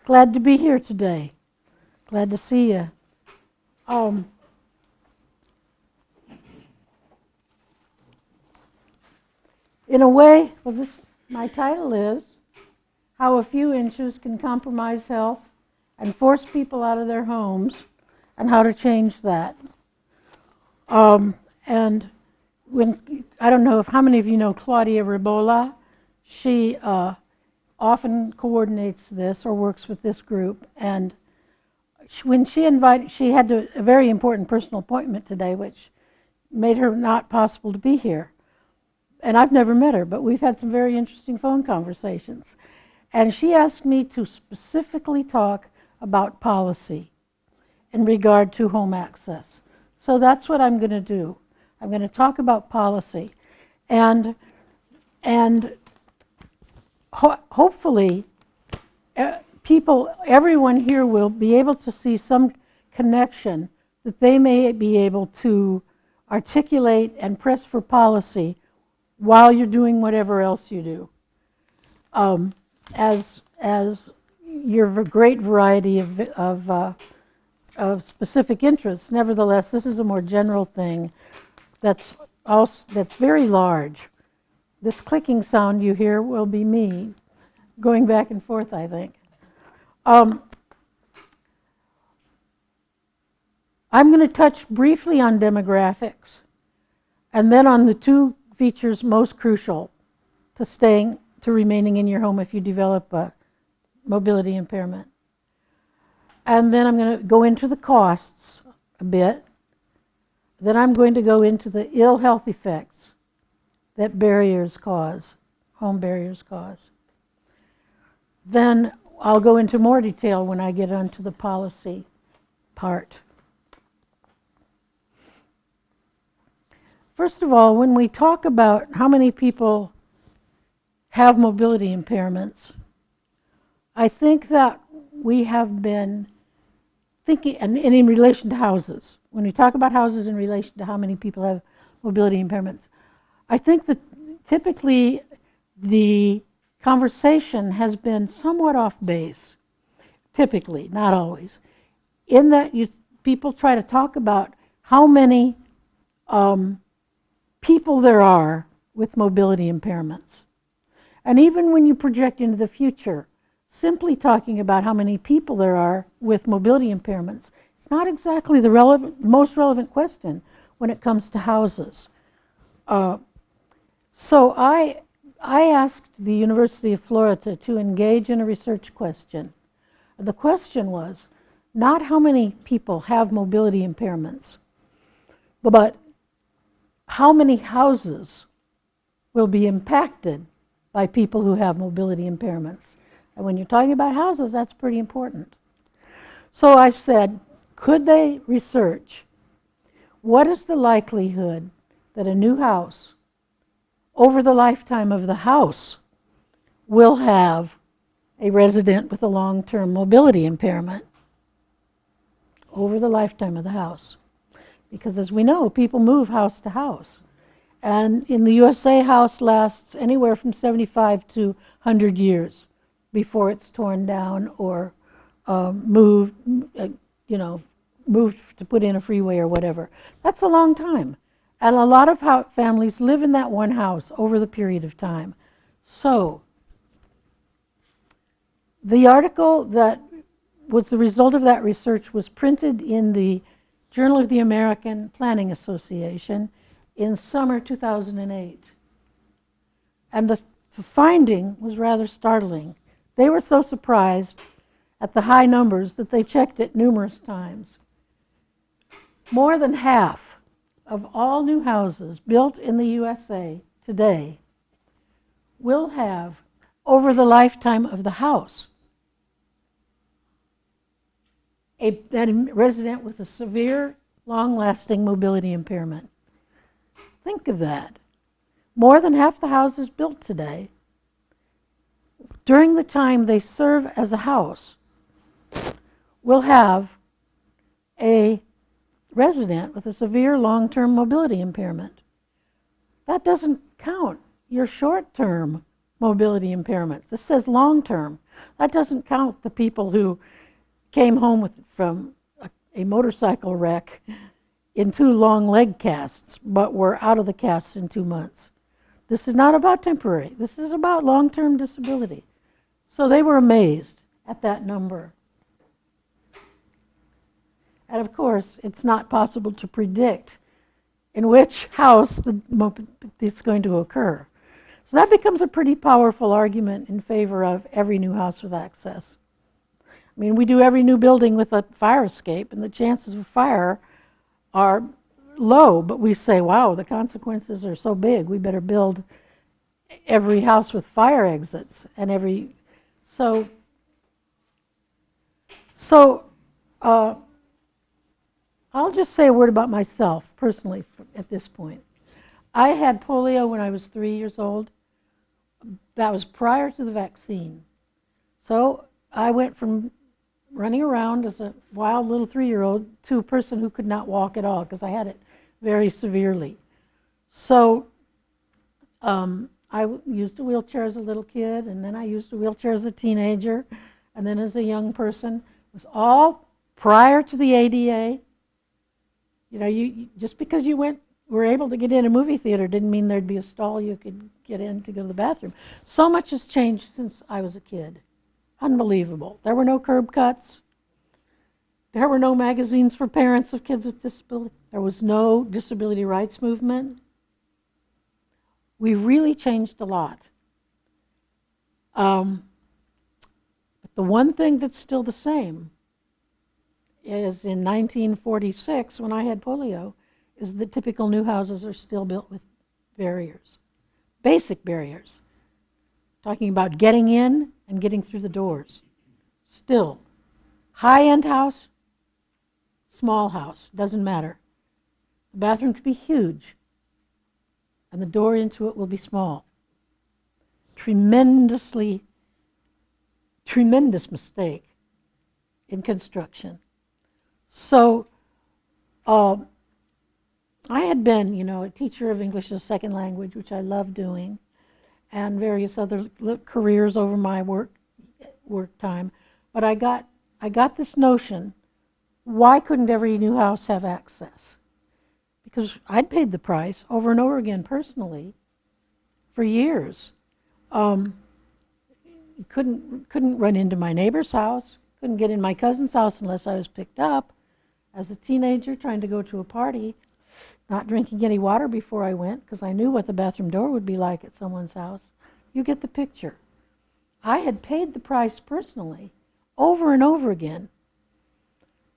Glad to be here today. Glad to see you. In a way, my title is How a Few Inches Can Compromise Health and Force People Out of Their Homes, and How to Change That. And I don't know how many of you know Claudia Ribola. She often coordinates this or works with this group, and when she had a very important personal appointment today, which made her not possible to be here. And I've never met her, but we've had some very interesting phone conversations. And she asked me to specifically talk about policy in regard to home access. So that's what I'm going to do. I'm going to talk about policy, and hopefully everyone here will be able to see some connection that they may be able to articulate and press for policy while you're doing whatever else you do. As your great variety of specific interests, nevertheless, this is a more general thing that's very large. This clicking sound you hear will be me going back and forth, I think. I'm going to touch briefly on demographics, and then on the two features most crucial to remaining in your home if you develop a mobility impairment. And then I'm going to go into the costs a bit. Then I'm going to go into the ill health effects that home barriers cause. Then I'll go into more detail when I get onto the policy part. First of all, when we talk about how many people have mobility impairments, I think that we have been thinking, and in relation to houses, when we talk about houses in relation to how many people have mobility impairments, I think that typically the conversation has been somewhat off base, typically, not always, in that people try to talk about how many people there are with mobility impairments. And even when you project into the future, simply talking about how many people there are with mobility impairments, it's not exactly the most relevant question when it comes to houses. So I asked the University of Florida to engage in a research question. The question was not how many people have mobility impairments, but how many houses will be impacted by people who have mobility impairments. And when you're talking about houses, that's pretty important. So I said, could they research what is the likelihood that a new house, over the lifetime of the house, will have a resident with a long-term mobility impairment over the lifetime of the house? Because as we know, people move house to house. And in the USA, house lasts anywhere from 75 to 100 years before it's torn down or moved to put in a freeway or whatever. That's a long time. And a lot of families live in that one house over the period of time. So the article that was the result of that research was printed in the Journal of the American Planning Association in summer 2008. And the finding was rather startling. They were so surprised at the high numbers that they checked it numerous times. More than half of all new houses built in the USA today will have, over the lifetime of the house, a resident with a severe, long-lasting mobility impairment. Think of that. More than half the houses built today, during the time they serve as a house, will have a resident with a severe long-term mobility impairment. That doesn't count your short-term mobility impairment. This says long-term. That doesn't count the people who came home from a motorcycle wreck in 2 long leg casts, but were out of the casts in 2 months. This is not about temporary. This is about long-term disability. So they were amazed at that number. And of course, it's not possible to predict in which house it's going to occur. So that becomes a pretty powerful argument in favor of every new house with access. I mean, we do every new building with a fire escape, and the chances of fire are low, but we say, wow, the consequences are so big, we better build every house with fire exits and every... So I'll just say a word about myself personally at this point. I had polio when I was 3 years old. That was prior to the vaccine. So I went from running around as a wild little 3-year-old to a person who could not walk at all because I had it very severely. So I used a wheelchair as a little kid, and then I used a wheelchair as a teenager, and then as a young person. It was all prior to the ADA. You know, just because you were able to get in a movie theater didn't mean there'd be a stall you could get in to go to the bathroom. So much has changed since I was a kid. Unbelievable. There were no curb cuts. There were no magazines for parents of kids with disability. There was no disability rights movement. We really changed a lot. But the one thing that's still the same is in 1946, when I had polio, is the typical new houses are still built with barriers, basic barriers. Talking about getting in and getting through the doors. Still, high-end house, small house, doesn't matter. The bathroom could be huge, and the door into it will be small. Tremendous mistake in construction. So, I had been, you know, a teacher of English as a second language, which I love doing, and various other careers over my work time. But I got this notion, why couldn't every new house have access? Because I'd paid the price over and over again personally for years. You couldn't run into my neighbor's house, couldn't get in my cousin's house unless I was picked up. As a teenager trying to go to a party, not drinking any water before I went because I knew what the bathroom door would be like at someone's house. You get the picture. I had paid the price personally over and over again.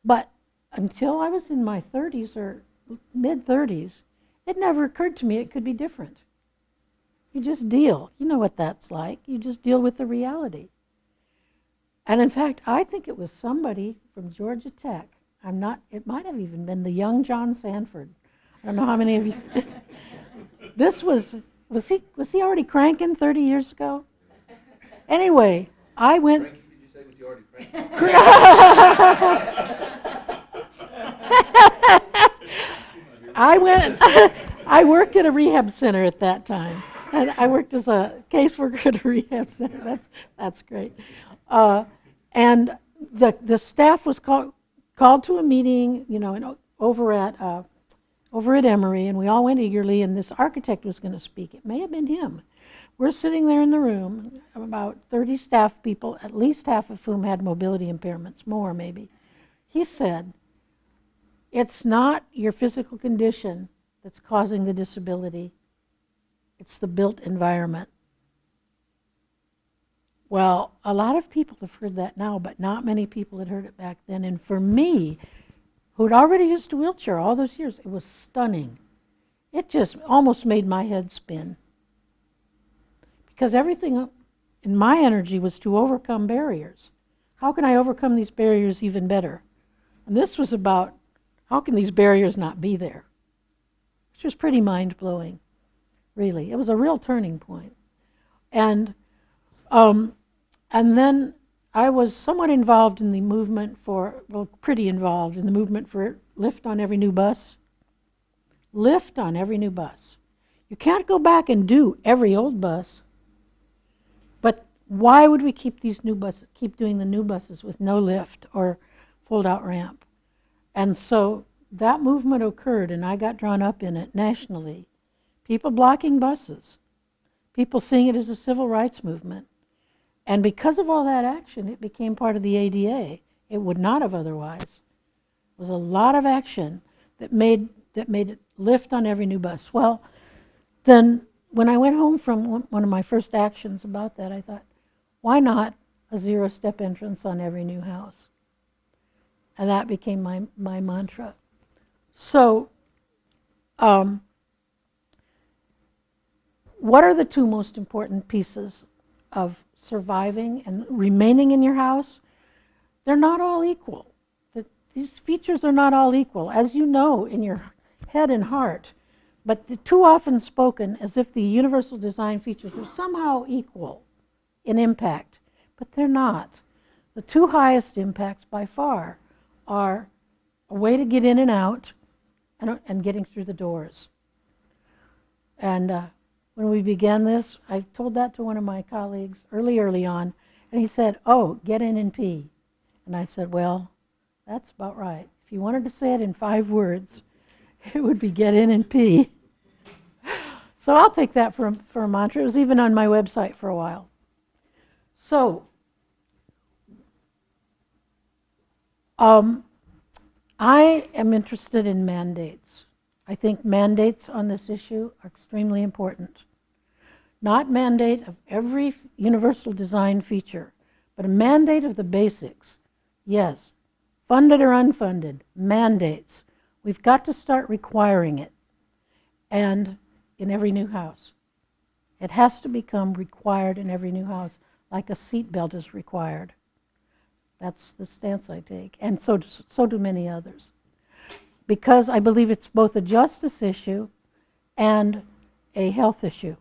But until I was in my 30s or mid-30s, it never occurred to me it could be different. You just deal. You know what that's like. You just deal with the reality. And in fact, I think it was somebody from Georgia Tech. It might have even been the young John Sanford. I don't know how many of you. This was he already cranking 30 years ago? Anyway, I went. Did you say was he already cranking? I worked at a rehab center at that time. And I worked as a caseworker at a rehab center. That's great. And the staff was called to a meeting, you know, over at Emory, and we all went eagerly, and this architect was going to speak. It may have been him. We're sitting there in the room, about 30 staff people, at least half of whom had mobility impairments, more maybe. He said, it's not your physical condition that's causing the disability. It's the built environment. Well, a lot of people have heard that now, but not many people had heard it back then. And for me, who'd already used a wheelchair all those years, it was stunning. It just almost made my head spin. Because everything in my energy was to overcome barriers. How can I overcome these barriers even better? And this was about, how can these barriers not be there? Which was pretty mind-blowing, really. It was a real turning point. And then I was somewhat involved in the movement pretty involved in the movement for lift on every new bus. Lift on every new bus. You can't go back and do every old bus. Why would we keep these new buses, keep doing the new buses with no lift or fold-out ramp? And so that movement occurred, and I got drawn up in it nationally. People blocking buses, people seeing it as a civil rights movement. And because of all that action, it became part of the ADA. It would not have otherwise. There was a lot of action that made it lift on every new bus. Well, then when I went home from one of my first actions about that, I thought, why not a zero-step entrance on every new house? And that became my mantra. So, what are the two most important pieces of surviving and remaining in your house? They're not all equal. These features are not all equal, as you know in your head and heart. But they're too often spoken as if the universal design features are somehow equal in impact, but they're not. The two highest impacts by far are a way to get in and out and getting through the doors. And when we began this, I told that to one of my colleagues early on, and he said, oh, get in and pee. And I said, well, that's about right. If you wanted to say it in 5 words, it would be get in and pee. So I'll take that for a mantra. It was even on my website for a while. So, I am interested in mandates. I think mandates on this issue are extremely important. Not mandate of every universal design feature, but a mandate of the basics. Yes, funded or unfunded, mandates. We've got to start requiring it. And in every new house. It has to become required in every new house, like a seatbelt is required. That's the stance I take, and so do many others. Because I believe it's both a justice issue and a health issue.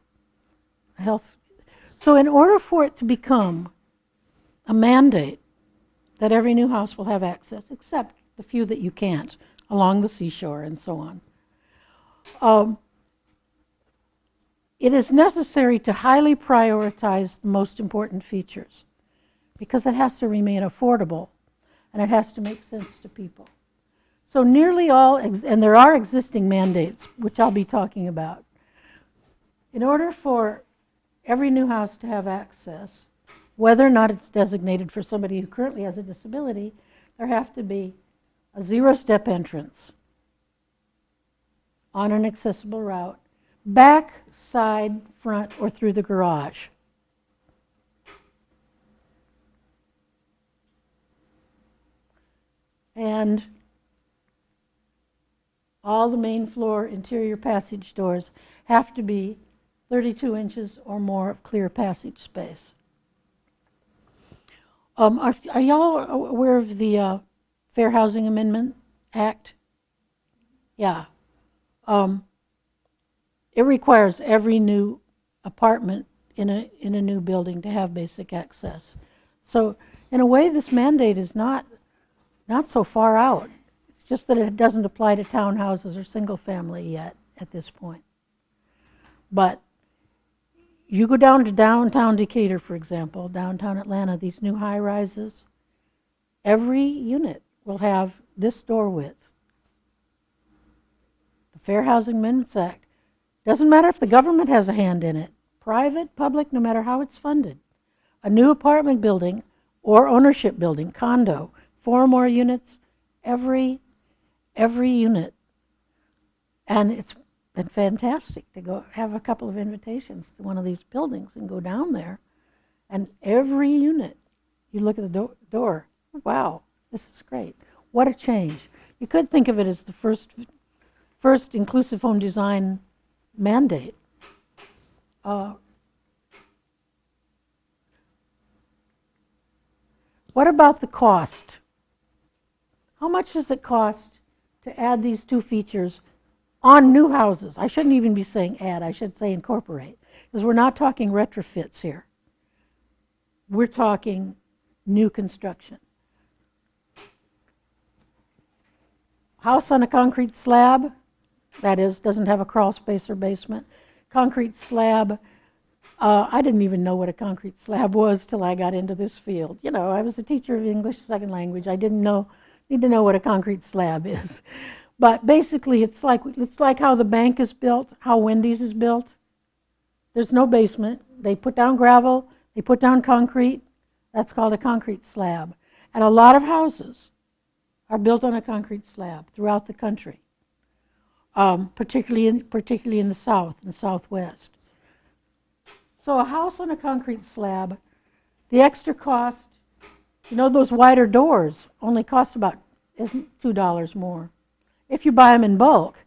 So in order for it to become a mandate that every new house will have access, except the few that you can't, along the seashore and so on, it is necessary to highly prioritize the most important features because it has to remain affordable and it has to make sense to people. So nearly all, and there are existing mandates, which I'll be talking about. In order for every new house to have access, whether or not it's designated for somebody who currently has a disability, there have to be a zero-step entrance on an accessible route, back, side, front, or through the garage. And all the main floor interior passage doors have to be 32 inches or more of clear passage space. Are y'all aware of the Fair Housing Amendment Act? Yeah. It requires every new apartment in a new building to have basic access. So in a way, this mandate is not so far out. It's just that it doesn't apply to townhouses or single family yet at this point. But you go down to downtown Decatur, for example, downtown Atlanta, these new high-rises, every unit will have this door width. The Fair Housing Amendments Act. Doesn't matter if the government has a hand in it, private, public, no matter how it's funded. A new apartment building or ownership building, condo, 4 or more units, every unit. And it's been fantastic to go have a couple of invitations to one of these buildings and go down there, and every unit, you look at the door, wow, this is great. What a change. You could think of it as the first inclusive home design mandate. What about the cost? How much does it cost to add these 2 features on new houses? I shouldn't even be saying add, I should say incorporate, because we're not talking retrofits here. We're talking new construction. House on a concrete slab, that is, doesn't have a crawl space or basement. Concrete slab, I didn't even know what a concrete slab was till I got into this field. You know, I was a teacher of English second language. I didn't need to know what a concrete slab is. But basically, it's like how the bank is built, how Wendy's is built. There's no basement. They put down gravel. They put down concrete. That's called a concrete slab. And a lot of houses are built on a concrete slab throughout the country, particularly in the South and Southwest. So a house on a concrete slab, the extra cost, you know, those wider doors only cost about $2 more. If you buy them in bulk,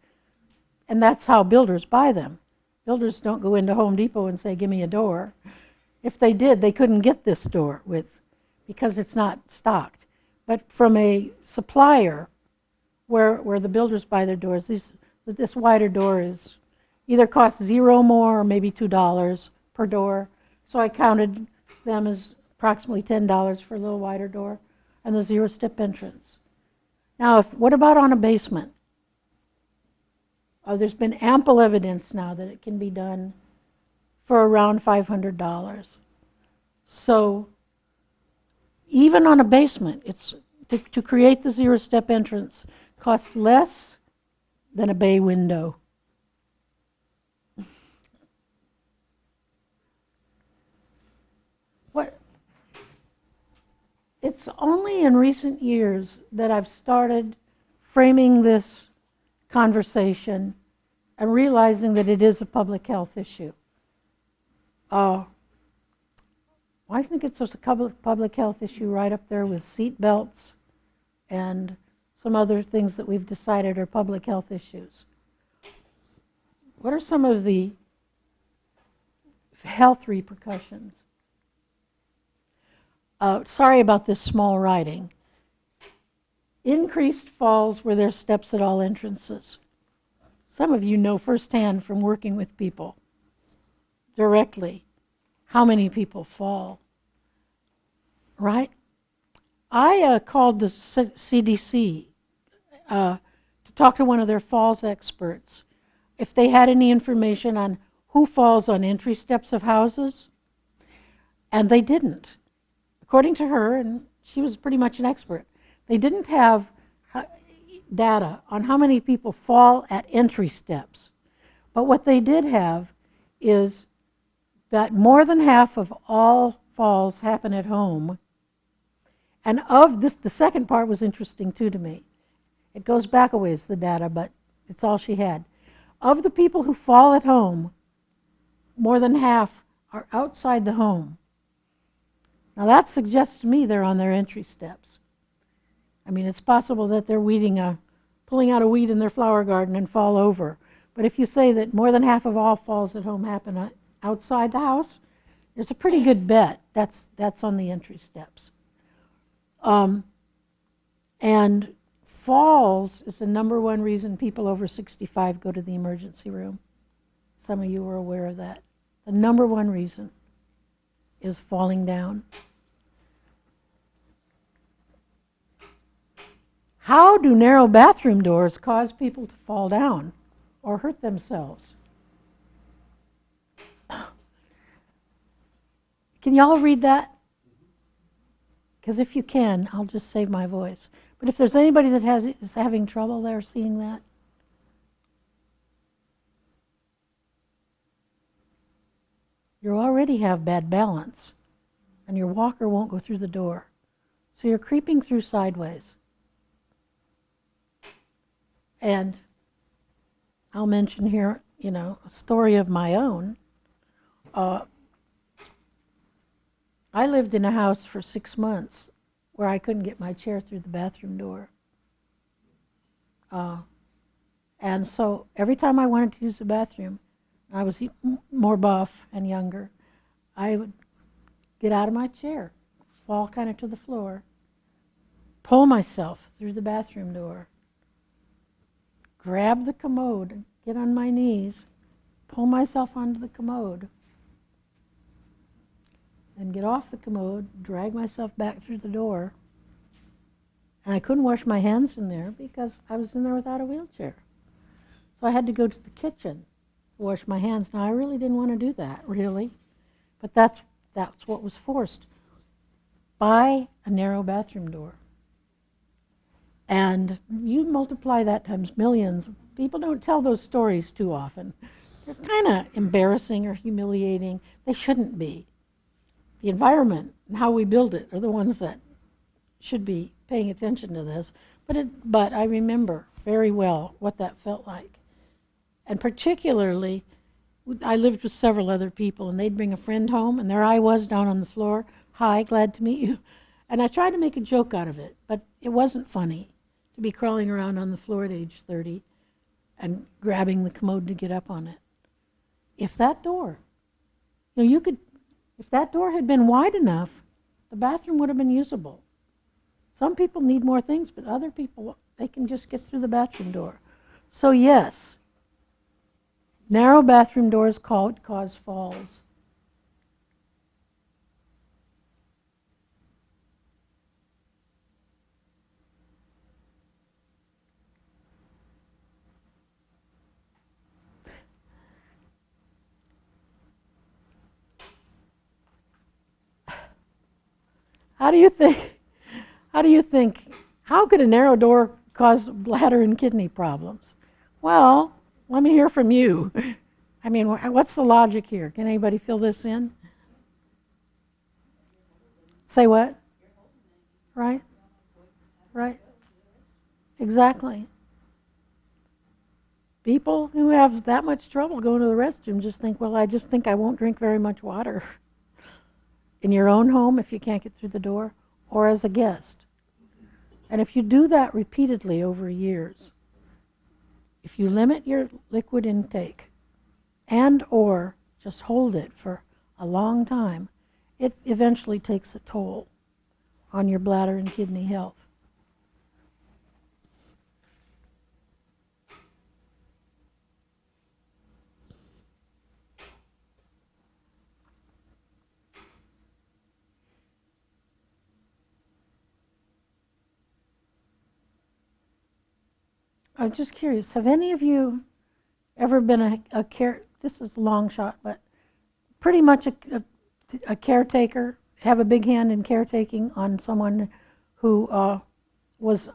and that's how builders buy them. Builders don't go into Home Depot and say, give me a door. If they did, they couldn't get this door because it's not stocked. But from a supplier where the builders buy their doors, this wider door is either costs $0 more or maybe $2 per door. So I counted them as approximately $10 for a little wider door and the zero-step entrance. Now, what about on a basement? There's been ample evidence now that it can be done for around $500. So even on a basement, it's to create the zero-step entrance costs less than a bay window. It's only in recent years that I've started framing this conversation and realizing that it is a public health issue. I think it's just a public health issue right up there with seat belts and some other things that we've decided are public health issues. What are some of the health repercussions? Sorry about this small writing. Increased falls where there's steps at all entrances. Some of you know firsthand from working with people directly how many people fall, right? I called the CDC to talk to one of their falls experts if they had any information on who falls on entry steps of houses, and they didn't. According to her, and she was pretty much an expert, they didn't have data on how many people fall at entry steps. But what they did have is that more than half of all falls happen at home. And of this, the second part was interesting too to me. It goes back a ways, the data, but it's all she had. Of the people who fall at home, more than half are outside the home. Now that suggests to me they're on their entry steps. I mean, it's possible that they're pulling out a weed in their flower garden and fall over. But if you say that more than half of all falls at home happen outside the house, there's a pretty good bet that's on the entry steps. And falls is the #1 reason people over 65 go to the emergency room. Some of you are aware of that. The #1 reason is falling down. How do narrow bathroom doors cause people to fall down or hurt themselves? Can y'all read that? Because if you can, I'll just save my voice. But if there's anybody that is having trouble there seeing that, you already have bad balance, and your walker won't go through the door. So you're creeping through sideways. And I'll mention here, a story of my own. I lived in a house for 6 months where I couldn't get my chair through the bathroom door. And so every time I wanted to use the bathroom, I was more buff and younger, I would get out of my chair, fall kind of to the floor, pull myself through the bathroom door, grab the commode, get on my knees, pull myself onto the commode, then get off the commode, drag myself back through the door. And I couldn't wash my hands in there because I was in there without a wheelchair. So I had to go to the kitchen to wash my hands. Now, I really didn't want to do that, really. But that's what was forced. Buy a narrow bathroom door. And you multiply that times millions. People don't tell those stories too often. They're kind of embarrassing or humiliating. They shouldn't be. The environment and how we build it are the ones that should be paying attention to this. But I remember very well what that felt like. And particularly, I lived with several other people, and they'd bring a friend home, and there I was down on the floor. Hi, glad to meet you. And I tried to make a joke out of it, but it wasn't funny to be crawling around on the floor at age 30 and grabbing the commode to get up on it. If that door, if that door had been wide enough, the bathroom would have been usable. Some people need more things, but other people, they can just get through the bathroom door. So yes, narrow bathroom doors cause falls. How do you think? How do you think? How could a narrow door cause bladder and kidney problems? Well, let me hear from you. I mean, what's the logic here? Can anybody fill this in? Say what? Right? Right? Exactly. People who have that much trouble going to the restroom just think, well, I just think I won't drink very much water. In your own home, if you can't get through the door, or as a guest. And if you do that repeatedly over years, if you limit your liquid intake and or just hold it for a long time, it eventually takes a toll on your bladder and kidney health. I'm just curious, have any of you ever been this is a long shot, but pretty much a caretaker, have a big hand in caretaking on someone who was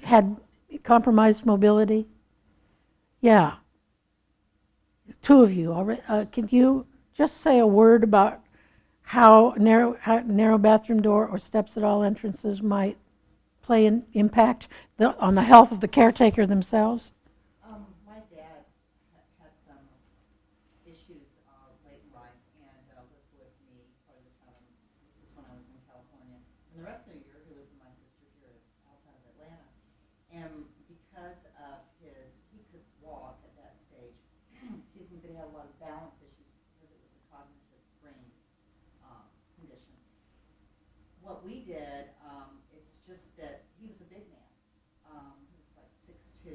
had compromised mobility? Yeah, two of you already. Could you just say a word about how narrow bathroom door or steps at all entrances might play an impact on the health of the caretaker themselves? My dad had some issues late in life and lived with me part of the time. This is when I was in California. And the rest of the year, he lived with my sister here outside of Atlanta. And because of he could walk at that stage, excuse me, but he had a lot of balance issues because it was a cognitive brain condition. What we did, it's just that he was a big man. He was like 6'2",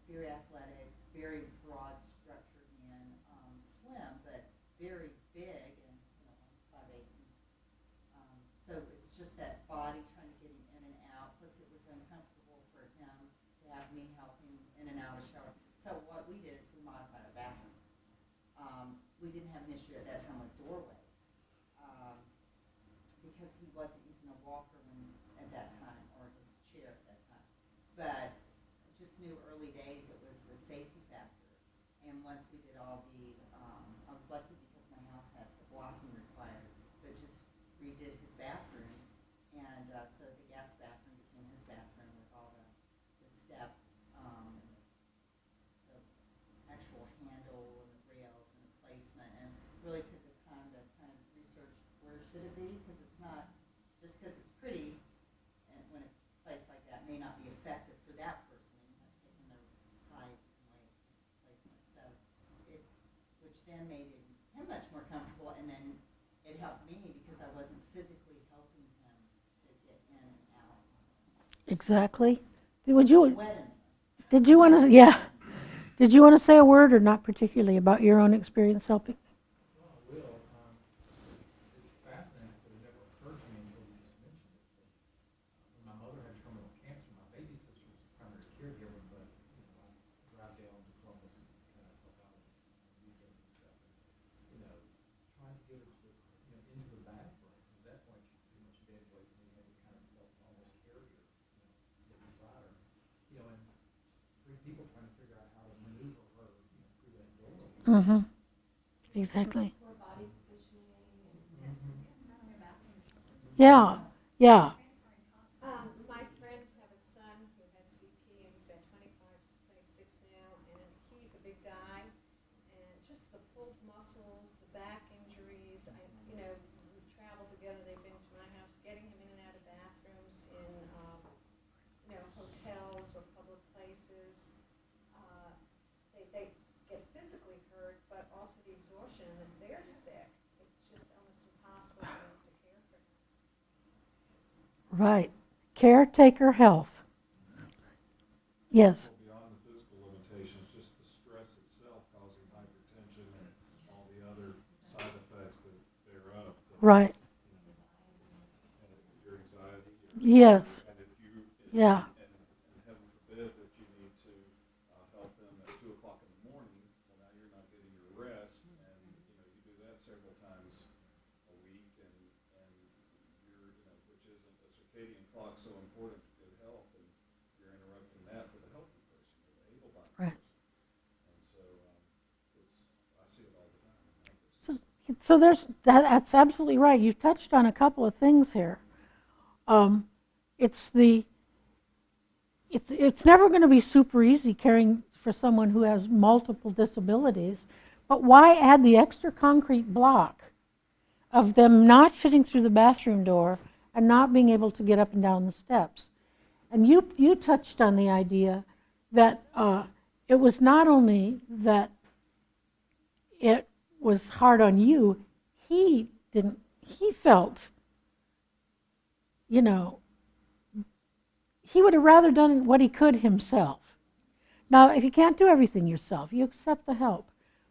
very athletic, very broad structured man, slim but very big, and 5'8". So it's just that body trying to get him in and out. Plus, it was uncomfortable for him to have me help him in and out of the shower. So what we did is we modified our bathroom. We didn't have an issue at that time with doorways. Because he wasn't using a walker at that time, or his chair at that time. But just knew early days it was the safety factor. And once we did all I was lucky because my house had the blocking required, but just redid his bathroom. And so the guest bathroom became his bathroom with all the step, the actual handle and the rails and the placement, and really took the time to kind of research where should it be, because it's not just because it's pretty, and when it's placed like that may not be effective for that person, and you have to take into height and weight placement. So it, which then made him much more comfortable, and then it helped me because I wasn't physically helping him to get in and out. Exactly. Would you? Wet in there. Did you want to? Yeah. Did you want to say a word, or not particularly, about your own experience helping? Well, I will. It's fascinating because it never occurred to me until you just mentioned it. But when my mother had terminal cancer, my baby sister was the primary caregiver, but I drive down to Columbus and kind of help out and weekends and stuff. And trying to people trying to figure out how to maneuver her, through that door. Mm-hmm. Exactly. Poor body positioning and Yeah. Yeah. my friends have a son who has CP, and he's about 25, 26 now, and he's a big guy, and just the pulled muscles, the back injuries. We travel together. They've been to my house, getting him in and out of bathrooms in, hotels or public places. They get physically hurt, but also the exhaustion, and if they're sick, it's just almost impossible for them to care for him. Right. Caretaker health. Yes. Beyond the physical limitations, just the stress itself causing hypertension and all the other side effects that thereof. Right. And your anxiety. Yes. And if you, Yeah. and heaven forbid that you need to help them at 2 o'clock in the morning, well, now you're not getting your rest, and you do that several times a week, and you're, which isn't a circadian clock so important to good health, and you're interrupting that for the healthy person, for the able-bodied Right. person. And so I see it all the time. So that's absolutely right. You've touched on a couple of things here. It's never going to be super easy caring for someone who has multiple disabilities, but why add the extra concrete block of them not fitting through the bathroom door and not being able to get up and down the steps? And you touched on the idea that it was not only that it was hard on you, he felt, he would have rather done what he could himself. Now, if you can't do everything yourself, you accept the help.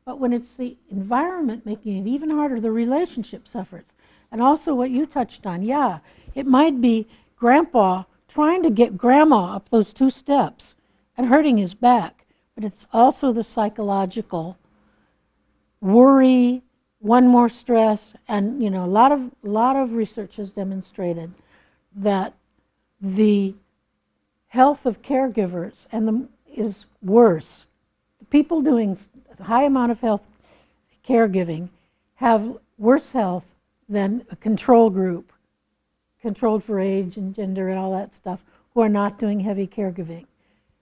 But when it's the environment making it even harder, the relationship suffers. And also what you touched on, yeah, it might be Grandpa trying to get Grandma up those 2 steps and hurting his back, but it's also the psychological worry, one more stress, and a lot of research has demonstrated that the health of caregivers is worse. The people doing a high amount of health caregiving have worse health than a control group, controlled for age and gender and all that stuff, who are not doing heavy caregiving.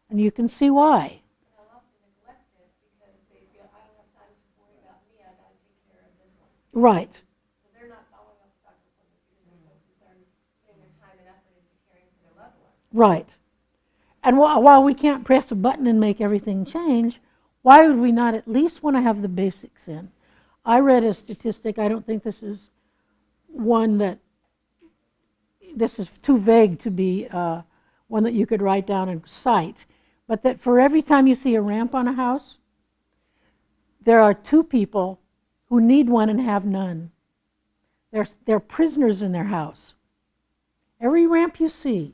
And you can see why. They'll often neglect it because they feel, I don't have time to worry about me, I got to take care of this one. Right. So they're not following up with doctor's appointments because they're so concerned putting their time and effort into caring for their loved one. Right. And while we can't press a button and make everything change, why would we not at least want to have the basics in? I read a statistic, I don't think this is this is too vague to be one that you could write down and cite, but that for every time you see a ramp on a house, there are 2 people who need one and have none. They're prisoners in their house. Every ramp you see,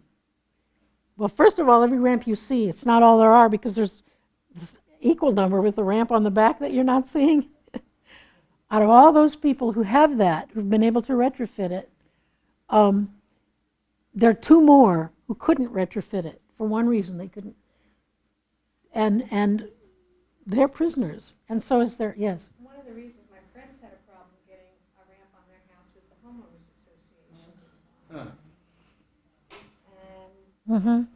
well, first of all, every ramp you see, it's not all there are because there's this equal number with the ramp on the back that you're not seeing. Out of all those people who have that, who've been able to retrofit it, there are 2 more who couldn't retrofit it for one reason. They couldn't, and they're prisoners, and so is their, yes. One of the reasons my friends had a problem getting a ramp on their house was the homeowners association. Huh. And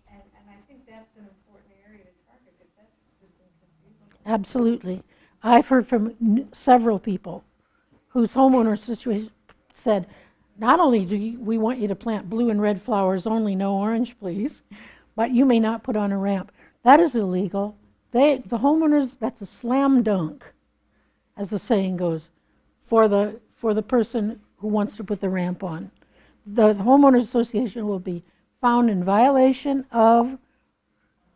I think that's an important area to target because that's just inconceivable. Absolutely. I've heard from several people whose homeowner situation said, not only do we want you to plant blue and red flowers only, no orange, please, but you may not put on a ramp. That is illegal. The homeowners, that's a slam dunk, as the saying goes, for the person who wants to put the ramp on. The homeowners association will be found in violation of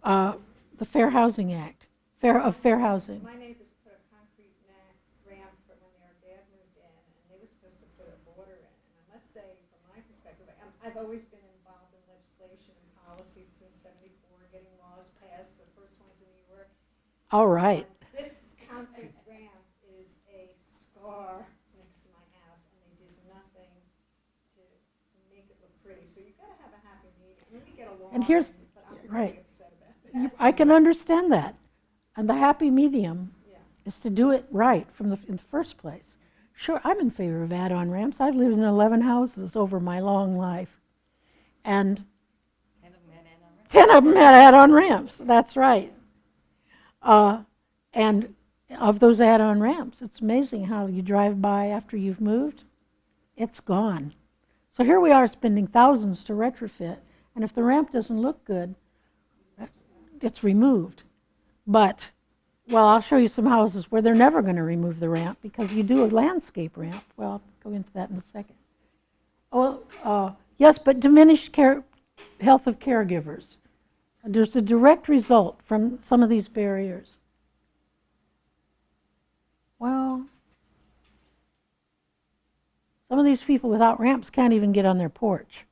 the Fair Housing Act, fair housing. My neighbors put a concrete ramp for when their dad moved in, and they were supposed to put a border in. And I must say, from my perspective, I've always been involved in legislation and policy since '74, getting laws passed, the first ones in New York. All right. This concrete ramp is a scar next to my house, and they did nothing to make it look pretty. So you've got to have a happy medium. I mean, we get along, And here's, but I'm right. pretty upset about it. I can understand that. And the happy medium Yeah. is to do it right in the first place. Sure, I'm in favor of add-on ramps. I've lived in 11 houses over my long life. And 10 of them had add-on ramps. That's right. And of those add-on ramps, it's amazing how you drive by after you've moved, it's gone. So here we are spending thousands to retrofit, and if the ramp doesn't look good, it's removed. But, well, I'll show you some houses where they're never going to remove the ramp because you do a landscape ramp. Well, I'll go into that in a second. Oh, yes, but diminished health of caregivers. There's a direct result from some of these barriers. Well, some of these people without ramps can't even get on their porch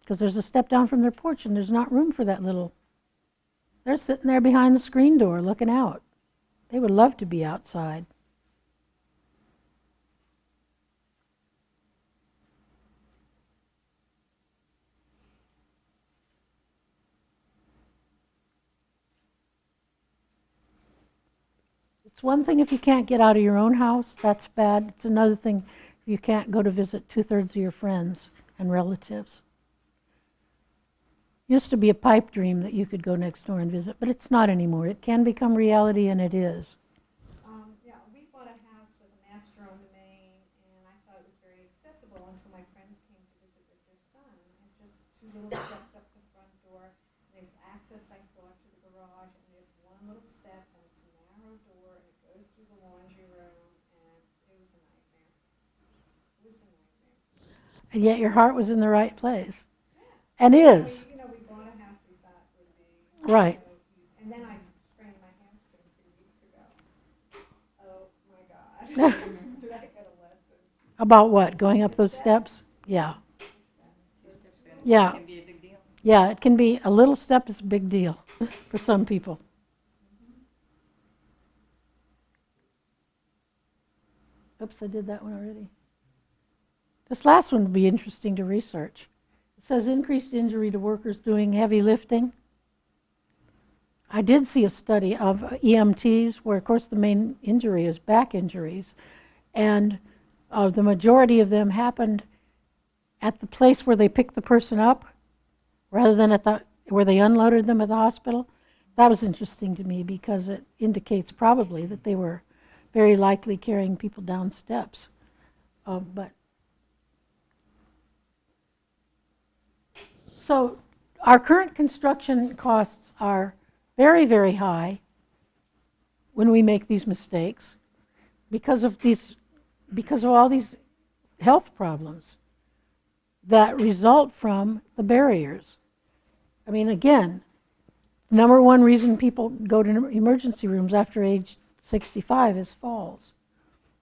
because there's a step down from their porch and there's not room for that little. They're sitting there behind the screen door looking out. They would love to be outside. It's one thing if you can't get out of your own house, that's bad. It's another thing if you can't go to visit 2/3 of your friends and relatives. Used to be a pipe dream that you could go next door and visit, but it's not anymore. It can become reality, and it is. Yeah, we bought a house with a master owned domain, and I thought it was very accessible until my friends came to visit with their son. I had just 2 little steps up the front door. There's access, I thought, to the garage, and there's one little step, and it's a narrow door, and it goes through the laundry room, and it was a nightmare. It was a nightmare. And yet your heart was in the right place. Yeah. And is. We bought a house we thought would be. Right. And then I sprained my hamstring 3 weeks ago. Oh my God. Did I get a lesson? About what? Going up those steps? Yeah. Yeah. It can be a big deal. Yeah, it can be. A little step is a big deal for some people. Oops, I did that one already. This last one would be interesting to research. It says increased injury to workers doing heavy lifting. I did see a study of EMTs where, of course, the main injury is back injuries. And the majority of them happened at the place where they picked the person up rather than at where they unloaded them at the hospital. That was interesting to me because it indicates probably that they were very likely carrying people down steps. So our current construction costs are very, very high when we make these mistakes because of all these health problems that result from the barriers. I mean, again, number one reason people go to emergency rooms after age 65 is falls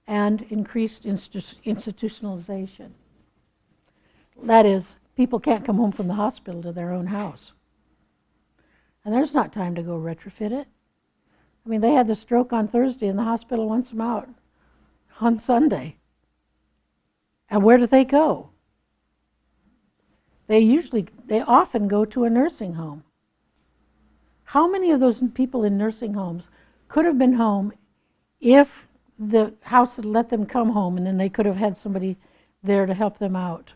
and increased institutionalization. That is, people can't come home from the hospital to their own house. And there's not time to go retrofit it. I mean, they had the stroke on Thursday and the hospital wants them out on Sunday. And where do they go? They often go to a nursing home. How many of those people in nursing homes could have been home if the house had let them come home and then they could have had somebody there to help them out?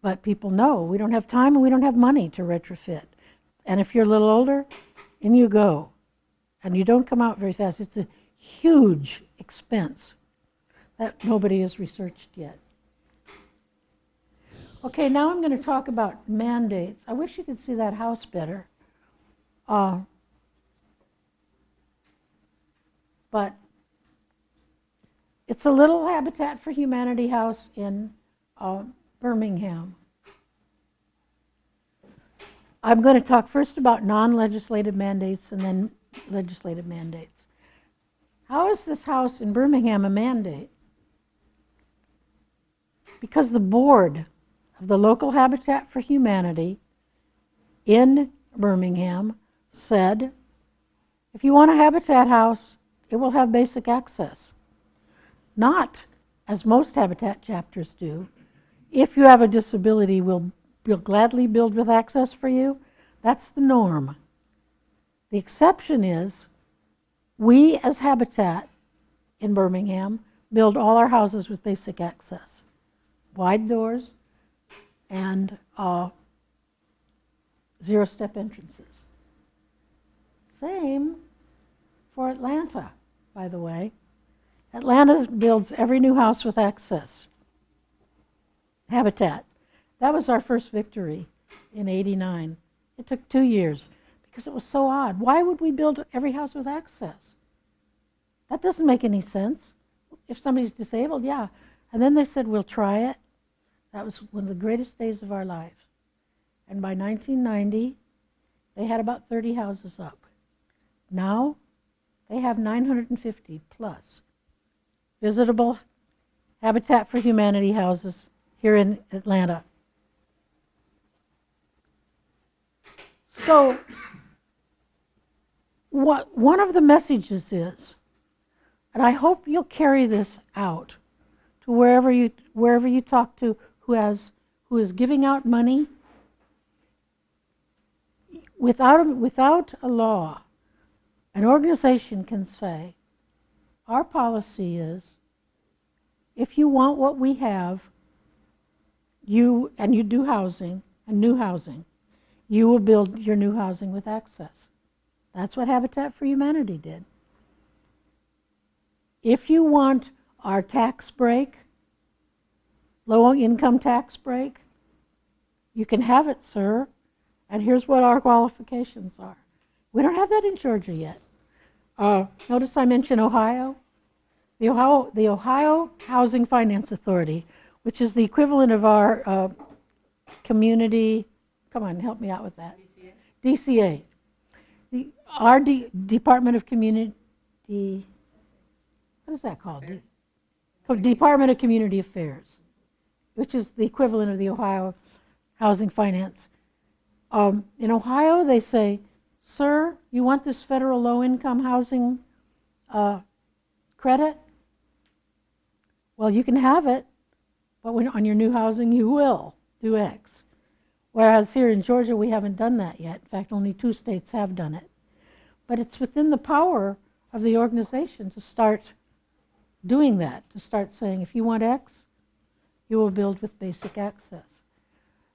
But people know we don't have time and we don't have money to retrofit. And if you're a little older, in you go. And you don't come out very fast. It's a huge expense that nobody has researched yet. Okay, now I'm going to talk about mandates. I wish you could see that house better. But it's a little Habitat for Humanity house in Birmingham. I'm going to talk first about non-legislative mandates and then legislative mandates. How is this house in Birmingham a mandate? Because the board of the local Habitat for Humanity in Birmingham said, if you want a Habitat house, it will have basic access. Not, as most Habitat chapters do, if you have a disability, we'll gladly build with access for you. That's the norm. The exception is we, as Habitat in Birmingham, build all our houses with basic access. Wide doors and zero-step entrances. Same for Atlanta, by the way. Atlanta builds every new house with access. Habitat. That was our first victory in '89. It took 2 years because it was so odd. Why would we build every house with access? That doesn't make any sense. If somebody's disabled, yeah. And then they said, we'll try it. That was one of the greatest days of our lives. And by 1990, they had about 30 houses up. Now, they have 950 plus visitable Habitat for Humanity houses here in Atlanta. So, one of the messages is, and I hope you'll carry this out to wherever you talk to who is giving out money. Without a law, an organization can say, our policy is, if you want what we have, you do housing and new housing, you will build your new housing with access. That's what Habitat for Humanity did. If you want our tax break, low-income tax break, you can have it, sir. And here's what our qualifications are. We don't have that in Georgia yet. Notice I mentioned Ohio. The Ohio Housing Finance Authority, which is the equivalent of our community. Come on, help me out with that. DCA. Our Department of Community. What is that called? Department of Community Affairs, which is the equivalent of the Ohio Housing Finance. In Ohio, they say, sir, you want this federal low-income housing credit? Well, you can have it, but on your new housing, you will do X. Whereas here in Georgia, we haven't done that yet. In fact, only 2 states have done it. But it's within the power of the organization to start doing that, to start saying, if you want X, you will build with basic access.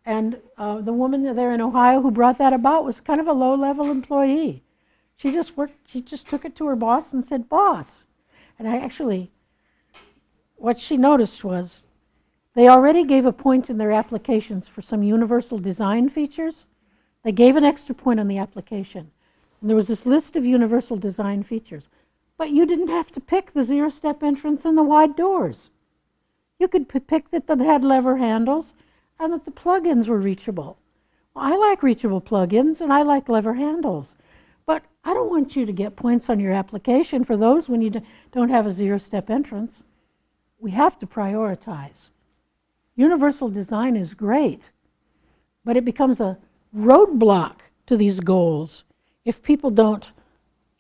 And the woman there in Ohio who brought that about was kind of a low-level employee. She just took it to her boss and said, boss. And what she noticed was they already gave a point in their applications for some universal design features. They gave an extra point on the application. And there was this list of universal design features. But you didn't have to pick the zero-step entrance and the wide doors. You could pick that they had lever handles and that the plug-ins were reachable. Well, I like reachable plug-ins and I like lever handles. But I don't want you to get points on your application for those when you don't have a zero-step entrance. We have to prioritize. Universal design is great, but it becomes a roadblock to these goals if people don't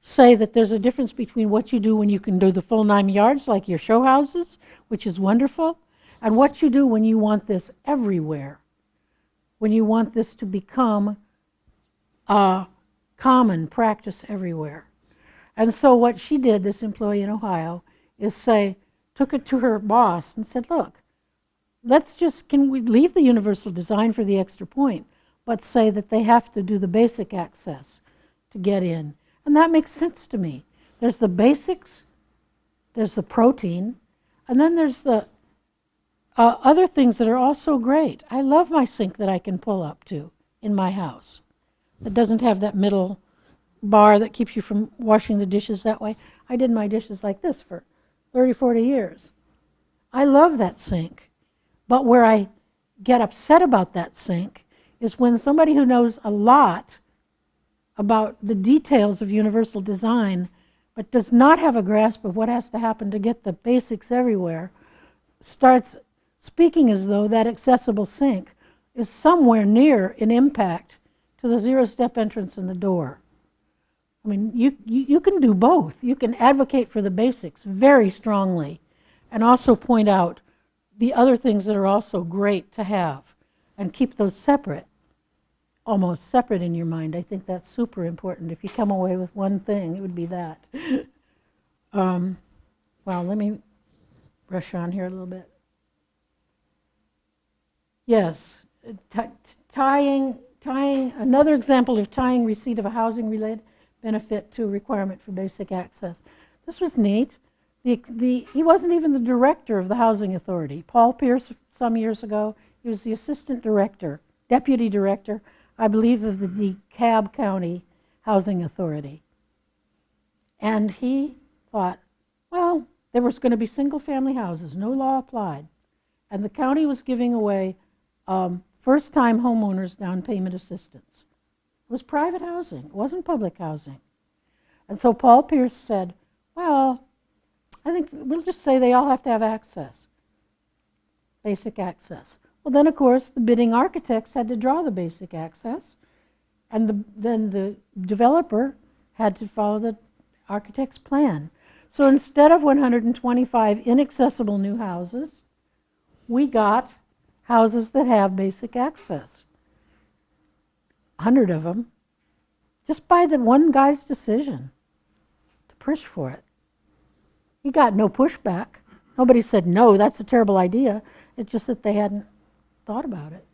say that there's a difference between what you do when you can do the full 9 yards, like your show houses, which is wonderful, and what you do when you want this everywhere, when you want this to become a common practice everywhere. And so what she did, this employee in Ohio, is took it to her boss and said, look, can we leave the universal design for the extra point, but say that they have to do the basic access to get in. And that makes sense to me. There's the basics, there's the protein, and then there's the other things that are also great. I love my sink that I can pull up to in my house. It doesn't have that middle bar that keeps you from washing the dishes that way. I did my dishes like this for 30, 40 years. I love that sink. But where I get upset about that sink is when somebody who knows a lot about the details of universal design but does not have a grasp of what has to happen to get the basics everywhere starts speaking as though that accessible sink is somewhere near in impact to the zero-step entrance in the door. I mean, you can do both. You can advocate for the basics very strongly and also point out the other things that are also great to have and keep those separate. almost separate in your mind. I think that's super important. If you come away with one thing, it would be that. Well, let me brush on here a little bit. Yes, tying another example of tying receipt of a housing-related benefit to a requirement for basic access. This was neat. He wasn't even the director of the housing authority. Paul Pierce, some years ago, he was the assistant director, deputy director, I believe, of the DeKalb County Housing Authority. And he thought, well, there was going to be single-family houses, no law applied. And the county was giving away first-time homeowners down payment assistance. It was private housing. It wasn't public housing. And so Paul Pierce said, well, I think we'll just say they all have to have access, basic access. Well, then, of course, the bidding architects had to draw the basic access, and then the developer had to follow the architect's plan. So instead of 125 inaccessible new houses, we got houses that have basic access. 100 of them, just by the one guy's decision to push for it. He got no pushback. Nobody said, no, that's a terrible idea. It's just that they hadn't thought about it.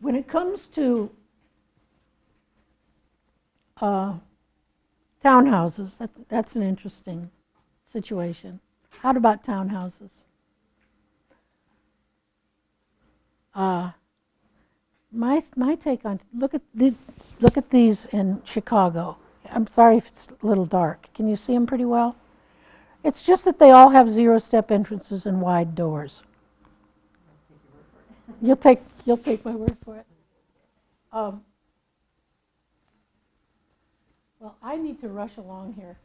When it comes to townhouses, that's an interesting situation. How about townhouses? My take on look at these in Chicago. I'm sorry if it's a little dark. Can you see them pretty well? It's just that they all have zero-step entrances and wide doors. You'll take my word for it. Well, I need to rush along here,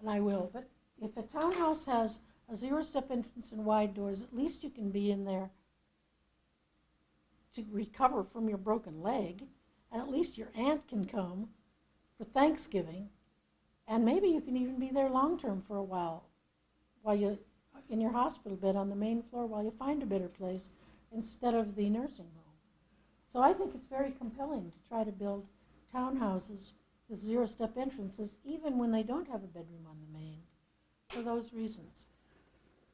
and I will. But if a townhouse has a zero-step entrance and wide doors, at least you can be in there to recover from your broken leg, and at least your aunt can come for Thanksgiving, and maybe you can even be there long-term for a while you're in your hospital bed on the main floor while you find a better place instead of the nursing home. So I think it's very compelling to try to build townhouses with zero-step entrances, even when they don't have a bedroom on the main, for those reasons.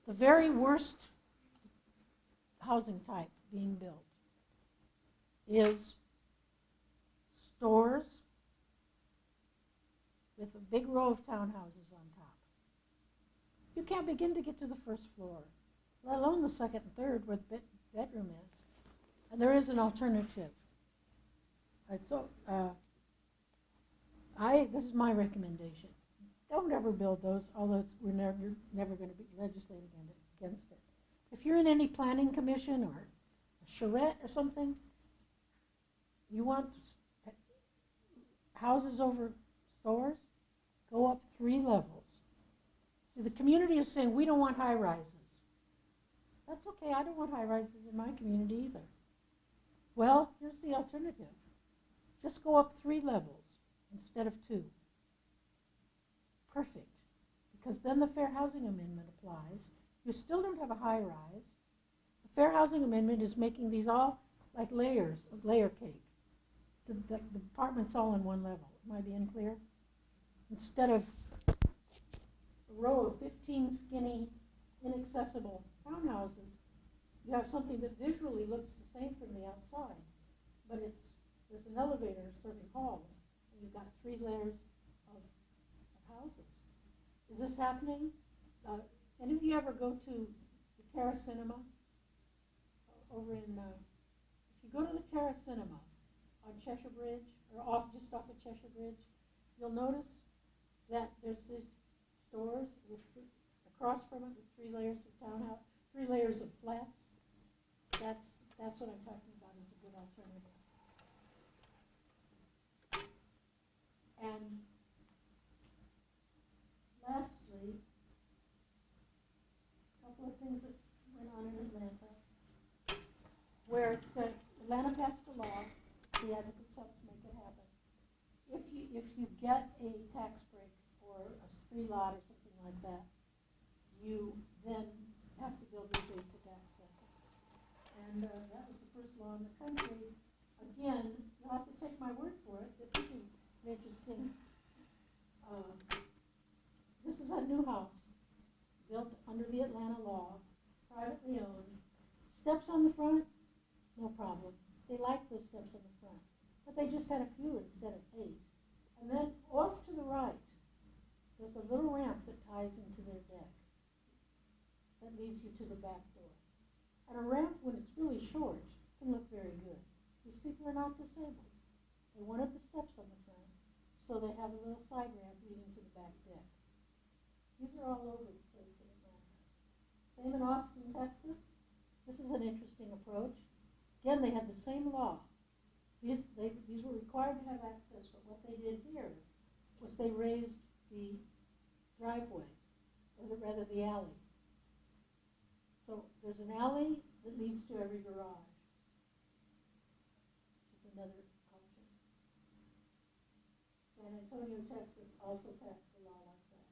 The very worst housing type being built is stores with a big row of townhouses on top. You can't begin to get to the first floor, let alone the second and third where the bedroom is. And there is an alternative. So this is my recommendation. Don't ever build those, although we're never going to be legislating against it. If you're in any planning commission or a charrette or something, you want houses over stores, go up 3 levels. See, the community is saying, we don't want high rises. That's okay, I don't want high rises in my community either. Well, here's the alternative. Just go up 3 levels instead of 2. Perfect. Because then the Fair Housing Amendment applies. You still don't have a high rise. The Fair Housing Amendment is making these all like layers of layer cake. The apartment's all in one level. Am I being clear? Instead of a row of 15 skinny, inaccessible townhouses, you have something that visually looks the same from the outside, but there's an elevator serving halls, and you've got 3 layers of houses. Is this happening? Any of you ever go to the Terra Cinema over in, if you go to the Terra Cinema on Cheshire Bridge, or just off of Cheshire Bridge, you'll notice that there's these stores with across from it with 3 layers of townhouse, 3 layers of flats. That's what I'm talking about as a good alternative. And lastly, a couple of things that went on in Atlanta, where it said Atlanta passed a law, the advocates helped make it happen. If you get a tax break or a free lot or something like that, you then have to build their basic access. And that was the first law in the country. Again, you'll have to take my word for it, but this is interesting. This is a new house built under the Atlanta law, privately owned. Steps on the front, no problem. They like those steps on the front. But they just had a few instead of 8. And then off to the right, there's a little ramp that ties into their deck that leads you to the back door. And a ramp, when it's really short, can look very good. These people are not disabled. They wanted the steps on the front, so they have a little side ramp leading to the back deck. These are all over the place in Atlanta. Same in Austin, Texas. This is an interesting approach. Again, they had the same law. These were required to have access, but what they did here was they raised the driveway, or rather the alley. So there's an alley that leads to every garage. This is another option. San Antonio, Texas also passed a law like that.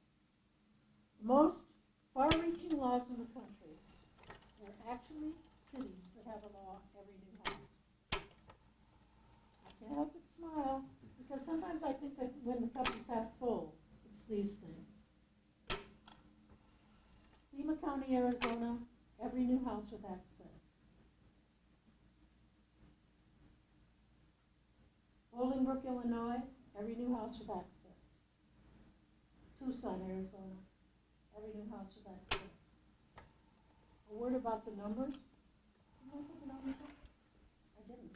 The most far-reaching laws in the country are actually cities that have a law every new house. I can't help but smile, because sometimes I think that when the cup is half full, it's these things. Pima County, Arizona, every new house with access. Bolingbrook, Illinois, every new house with access. Tucson, Arizona, every new house with access. A word about the numbers. Did I put the numbers up? I didn't.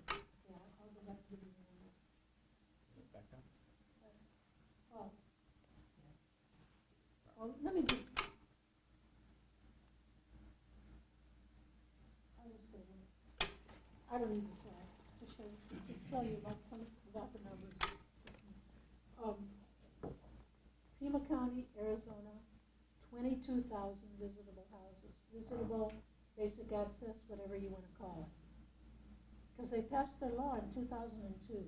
Yeah, I'll go back to the numbers. Back up. Well, let me just. I don't need the slide. Just tell you about the numbers. Pima County, Arizona, 22,000 visitable houses. Visitable, basic access, whatever you want to call it. Because they passed their law in 2002.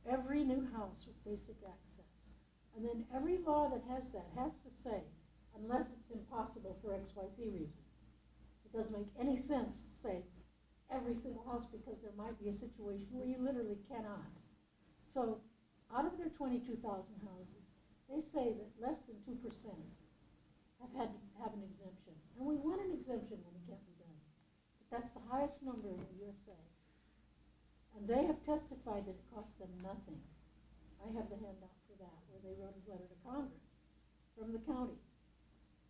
Every new house with basic access. And then every law that has that has to say, unless it's impossible for XYZ reason. It doesn't make any sense to say every single house, because there might be a situation where you literally cannot. So out of their 22,000 houses, they say that less than 2% have had to have an exemption. And we want an exemption when it can't be done. But that's the highest number in the USA. And they have testified that it costs them nothing. I have the handout for that, where they wrote a letter to Congress from the county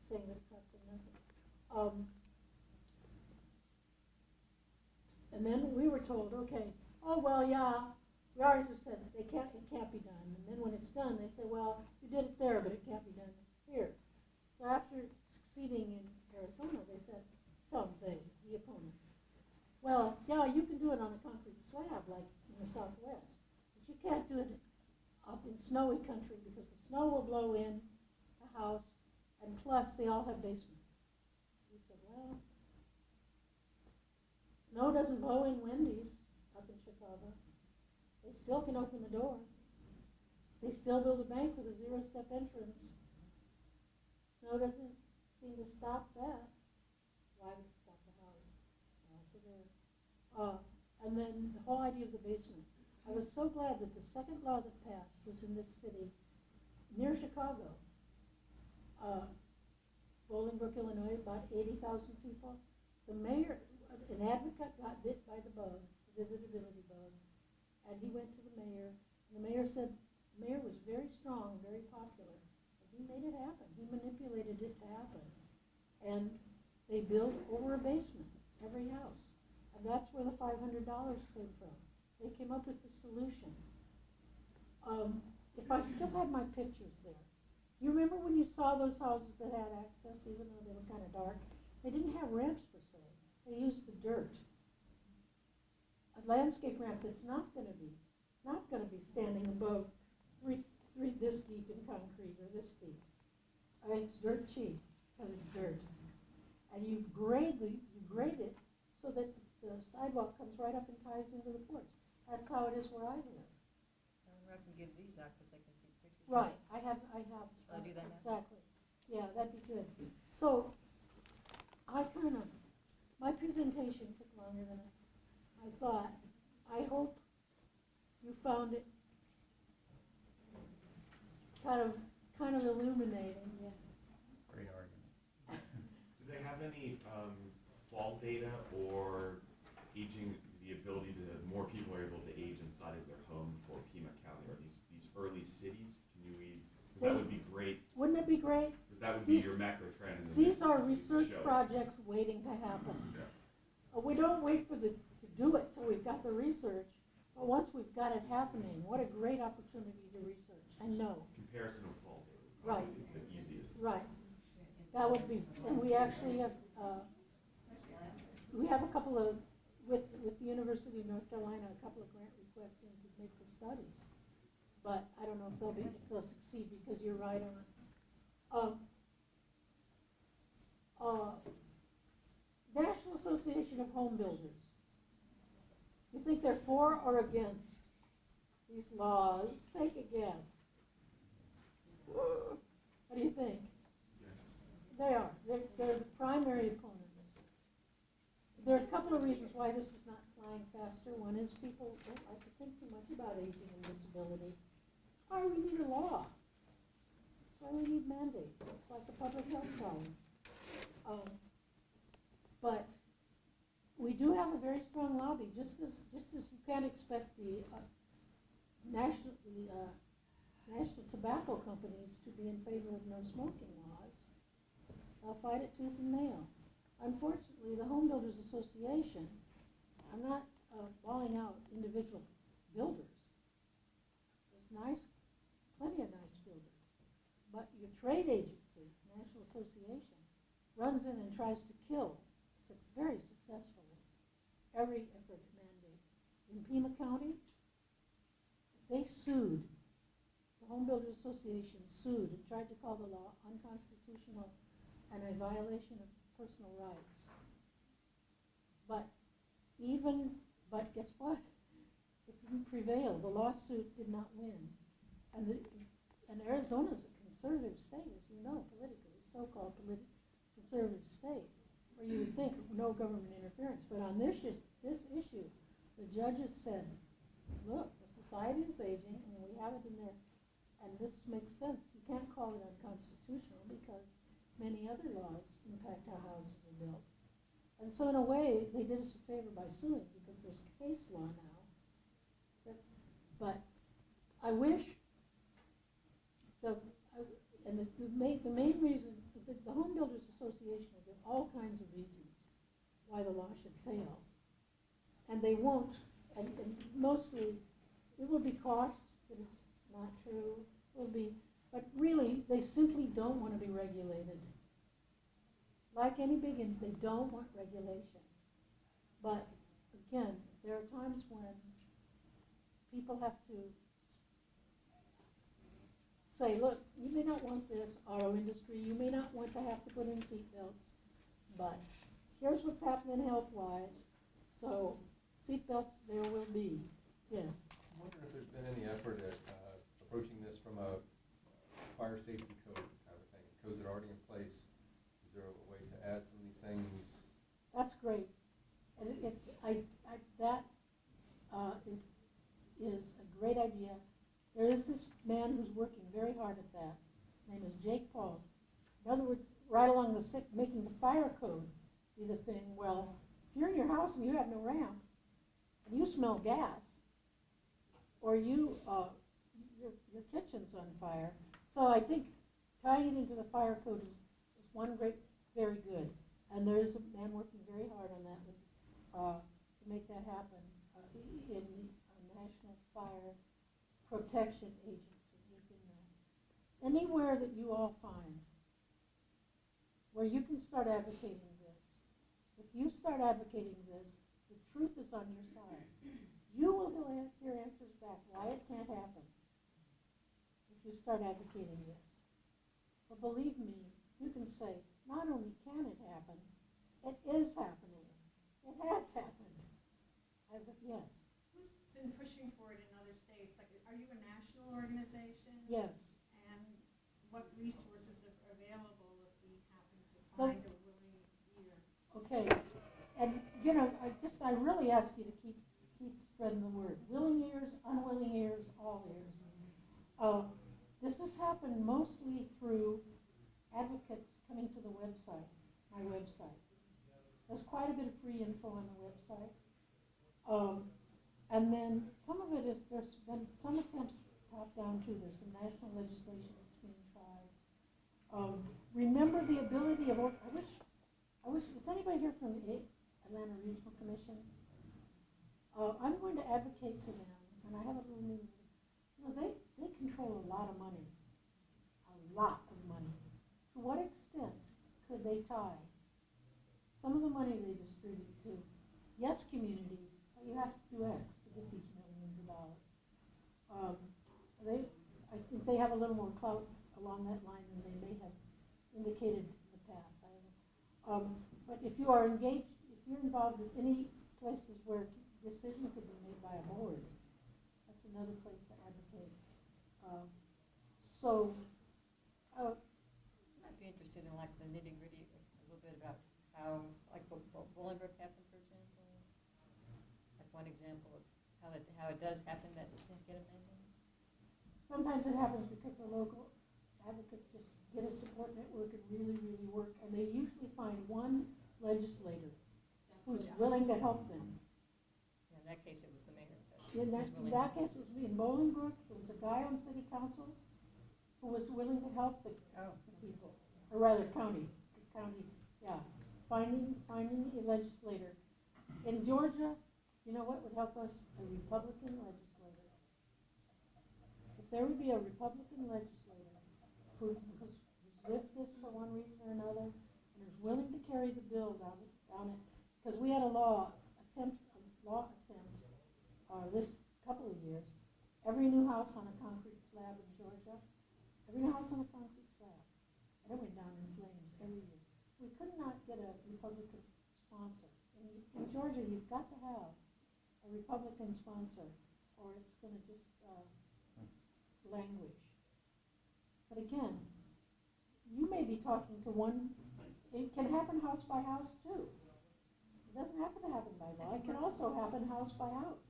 saying that it costs them nothing. And then we were told, okay, oh, well, yeah, we already just said it can't be done. And then when it's done, they say, well, you did it there, but it can't be done here. So after succeeding in Arizona, they said, the opponents, well, yeah, you can do it on a concrete slab like in the Southwest, but you can't do it up in snowy country because the snow will blow in the house, and plus they all have basements. We said, well, snow doesn't blow in Wendy's up in Chicago. They still can open the door. They still build a bank with a 0-step entrance. Snow doesn't seem to stop that. Why would it stop the house? Also there. And then the whole idea of the basement. I was so glad that the second law that passed was in this city near Chicago. Bolingbrook, Illinois, about 80,000 people. The mayor, an advocate, got bit by the bug, the visitability bug, and he went to the mayor. And the mayor said the mayor was very strong, very popular, and he made it happen. He manipulated it to happen. And they built over a basement, every house. And that's where the $500 came from. They came up with the solution. If I still had my pictures there, you remember when you saw those houses that had access, even though they were kind of dark? They didn't have ramps per se. They used the dirt. A landscape ramp that's not going to be standing above three this deep in concrete or this deep. It's dirt cheap because it's dirt. And you grade it so that the sidewalk comes right up and ties into the porch. That's how it is where I live. I can give these out because they can see pictures. Right, I have. Shall I do that now? Exactly. Yeah, that'd be good. So my presentation took longer than I thought. I hope you found it kind of illuminating. Yeah. Great argument. Do they have any fall data or aging, the ability to, more people are able to age inside of their home for Pima County? Are these early cities? Can you read? Because that would be great. Wouldn't it be great? Because that would be your macro trend. These are research projects waiting to happen. Yeah. We don't wait to do it till we've got the research, but once we've got it happening, what a great opportunity to research and know. Comparison with fall data would Right. probably be the easiest. Right. That would be, and we actually have a couple of, with the University of North Carolina, a couple of grant requests in to make the studies. But I don't know if they'll succeed, because you're right on. National Association of Home Builders. You think they're for or against these laws? Take a guess. What do you think? Yes. They are. They're the primary opponents. There are a couple of reasons why this is not flying faster. One is people don't like to think too much about aging and disability. That's why we need a law. That's why we need mandates. It's like a public health problem. But we do have a very strong lobby, just as you can't expect the national tobacco companies to be in favor of no smoking laws. They'll fight it tooth and nail. Unfortunately, the Home Builders Association, I'm not bawling out individual builders. There's plenty of nice builders. But your trade agency, National Association, runs in and tries to kill very successfully every effort it mandates. In Pima County, they sued. The Home Builders Association sued and tried to call the law unconstitutional and a violation of personal rights. But guess what? It didn't prevail. The lawsuit did not win. And Arizona is a conservative state, as you know, politically, so-called conservative state, where you would think no government interference. But on this issue, the judges said, look, the society is aging, and we have it in there, and this makes sense. You can't call it unconstitutional because many other laws impact how houses are built. And so in a way, they did us a favor by suing, because there's case law now. But I wish, and the main reason, the Home Builders Association will give all kinds of reasons why the law should fail. And they won't, and mostly it will be cost that is not true. It will be, but really, they simply don't want to be regulated. Like any big industry, they don't want regulation. But again, there are times when people have to say, look, you may not want this auto industry, you may not want to have to put in seat belts, but here's what's happening health-wise, so seat belts there will be. Yes? I wonder if there's been any effort at approaching this from a fire safety code kind of thing. Codes that are already in place. Is there a way to add some of these things? That's great. And that is a great idea. There is this man who's working very hard at that. His name is Jake Paul. In other words, right along making the fire code be the thing. Well, if you're in your house and you have no ramp, and you smell gas, or your kitchen's on fire. So I think tying it into the fire code is one very good. And there is a man working very hard on that to make that happen in the National Fire Protection Agency. Anywhere that you all find where you can start advocating this, if you start advocating this, the truth is on your side. You will hear answers back why it can't happen if you start advocating this. But believe me, you can say, not only can it happen, it is happening. It has happened. Yes. Who's been pushing for it in other states? Like, are you a national organization? Yes. And what resources are available if we happen to Okay, and you know, I really ask you to keep spreading the word. Willing ears, unwilling ears, all ears. This has happened mostly through advocates coming to the website, my website. There's quite a bit of free info on the website. And then some of it is, there's been some attempts top down too. There's some national legislation that's being tried. Remember the ability of, I wish, is anybody here from the Atlanta Regional Commission? I'm going to advocate to them, and I have a little meeting. You know, they control a lot of money. A lot of money. To what extent could they tie some of the money they distribute to, yes, community, but you have to do X to get these millions of dollars. I think they have a little more clout along that line than they may have indicated in the past. But if you are engaged, if you're involved in any places where decision could be made by a board, that's another place to advocate. I'd be interested in like the nitty gritty a little bit about how, like what Bolingbrook happened, for example. Like one example of how it does happen that it can't get amended. Sometimes it happens because the local advocates just get a support network and really, really work, and they usually find one legislator who's willing to help them. Yeah, in that case, it was the mayor. In that case, it was me. In Bolingbrook, there was a guy on city council who was willing to help the people, or rather county, yeah, finding a legislator. In Georgia, you know what would help us? A Republican legislator. If there would be a Republican legislator who's lived this for one reason or another and is willing to carry the bill down it, because we had a law attempt this couple of years. Every new house on a concrete slab in Georgia, every new house on a concrete slab, and it went down in flames every year. We could not get a Republican sponsor. In Georgia, you've got to have a Republican sponsor, or it's going to just languish. But again, you may be talking to one. It can happen house by house too. It doesn't have to happen by law. It can also happen house by house.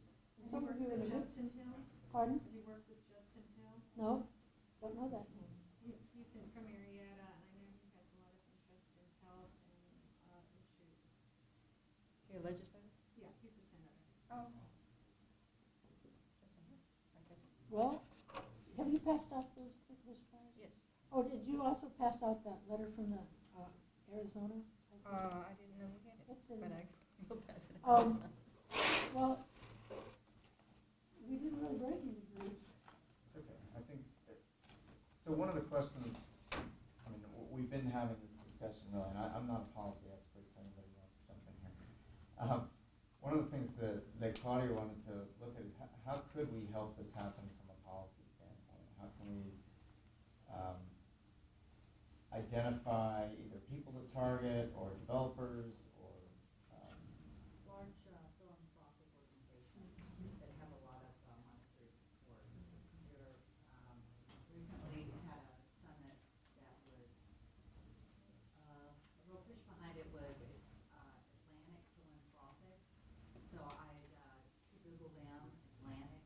Have you worked with Judson Hill? Pardon? Have you worked with Judson Hill? No, don't know that name. He's from Marietta, and I know he has a lot of interest in health and issues. Is he a legislator? Yeah, he's a senator. Oh. Okay. Well, have you passed out those flyers? Yes. Oh, did you also pass out that letter from the Arizona? I didn't know we had it. It's in but there. I'll pass it out. Well, we didn't really break any groups. It's okay. I think so. One of the questions, I mean, we've been having this discussion really, and I'm not a policy expert, so anybody wants to jump in here. One of the things that Claudia wanted to look at is how could we help this happen from a policy standpoint? How can we identify either people to target or developers or Large philanthropic organizations that have a lot of monetary support. There recently had a summit that was a real push behind it was Atlantic Philanthropic. So I Google them, Atlantic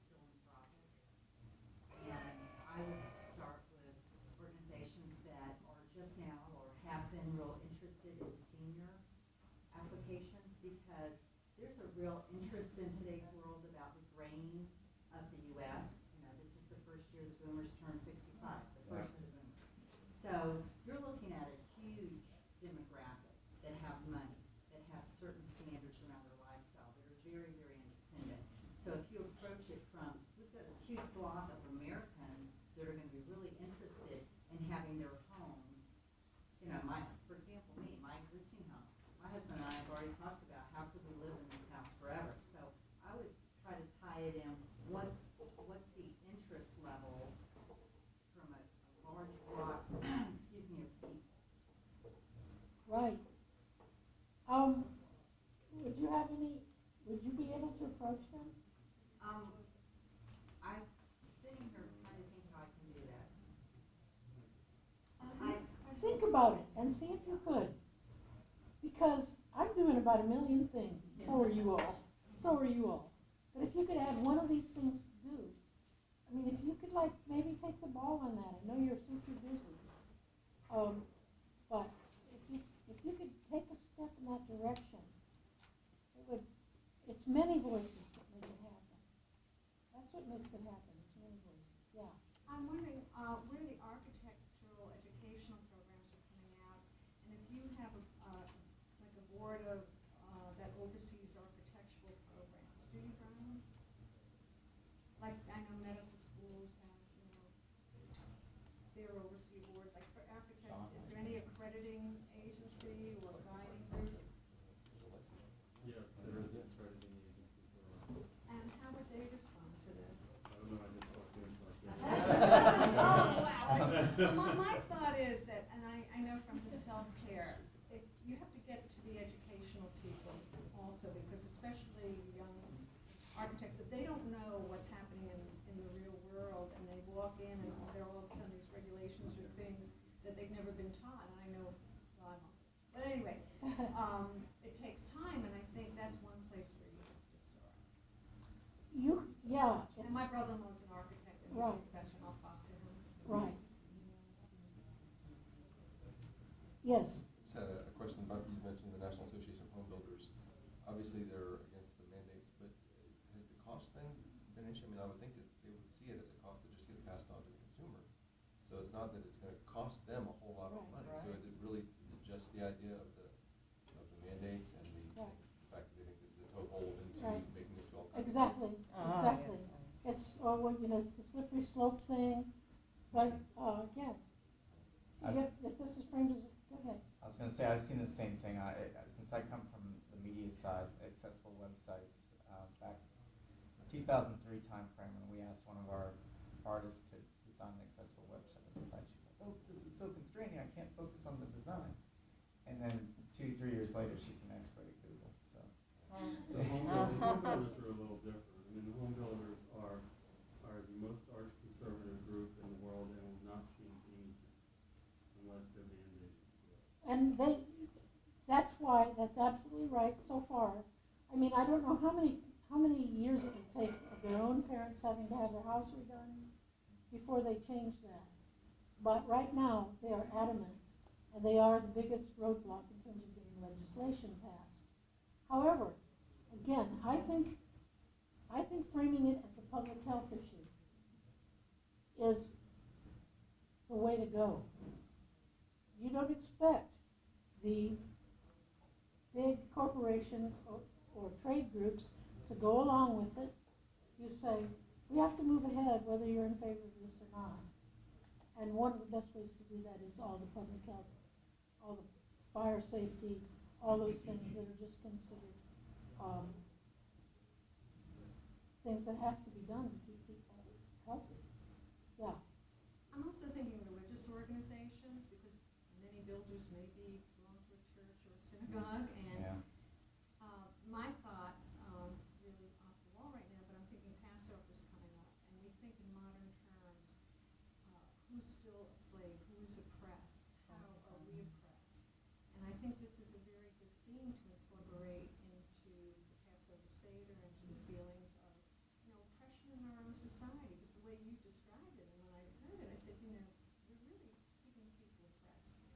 Philanthropic, and I would start with organizations that are just now or have been real interested in senior applications, because there's a real interest in today's world about the grain of the U.S. You know, this is the first year the boomers turn 65, the first of the boomers. So you're looking at a huge demographic that have money, that have certain standards around their lifestyle, that are very, very independent. So if you approach it from, we've got this huge block of Americans that are going to be really interested in having their homes, you know, for example, my existing home. My husband and I have already talked about how could we live in this house forever. So I would try to tie it in. What's the interest level from a large block, excuse me, of people? Right. Would you be able to approach them? I'm sitting here trying to think how I can do that. Think about it and see if you could. because I'm doing about 1,000,000 things. So are you all. So are you all. But if you could add one of these things to do, I mean, if you could like maybe take the ball on that. I know you're super busy, but if you could take a step in that direction, it would. It's many voices that make it happen. That's what makes it happen. It's many voices. Yeah. I'm wondering where the architectural educational programs are coming out, and if you have like a board of that oversees architectural programs. Do you, Brian? Like I know medical schools have, their oversee board. Like for architects, is there any accrediting agency or guiding group? Yes, there is an accrediting agency for our. And how would they respond to this? I don't know, I just walked in, so I can't. Oh, wow. My thought is that, and I know from just healthcare, you have to get to the educational people also, because especially young architects, if they don't know what's happening in the real world, and they walk in and there are all of a sudden these regulations or things that they've never been taught, and I know, well, I'm old. But anyway, it takes time, and I think that's one place where you have to start. Yeah. And my brother-in-law's an architect, and he's a professor, and I'll talk to him. Right. Yes. Just had a question about, you mentioned the National Association of Home Builders. Obviously, they're against the mandates, but has the cost thing been an issue? I mean, I would think that they would see it as a cost that just gets passed on to the consumer. So it's not that it's going to cost them a whole lot of money. Right. So is it just the idea of the mandates and the Right. fact that they think this is a toehold into Right. making this to all kinds Exactly. of Exactly. It's it's the slippery slope thing. But again, if this is framed as go ahead. I was going to say, I've seen the same thing. Since I come from the media side, accessible websites, back 2003 timeframe when we asked one of our artists to design an accessible website, she's like, oh, this is so constraining, I can't focus on the design. And then 2-3 years later, she's an expert at Google. So The home builders are a little different. I mean, the home builders are the most arch conservative group in the world and will not change anything unless they're mandated. And that's why, that's absolutely right so far. I mean, I don't know how many years it would take of their own parents having to have their house redone before they change that. But right now, they are adamant, and they are the biggest roadblock in terms of getting legislation passed. However, again, I think framing it as a public health issue is the way to go. You don't expect the big corporations or trade groups to go along with it. You say, we have to move ahead whether you're in favor of this or not. And one of the best ways to do that is all the public health, all the fire safety, all those things that are just considered things that have to be done to keep people healthy. Yeah. I'm also thinking religious organizations, because many builders maybe belong to a church or a synagogue, and my thought, really off the wall right now, but I'm thinking Passover's coming up, and we think in modern terms, who's still a slave, who is oppressed, how are we oppressed? And I think this is a very good theme to incorporate into the Passover Seder and to the feelings of, oppression in our own society, because the way you described it, and when I heard it, I said, we're really keeping people oppressed here.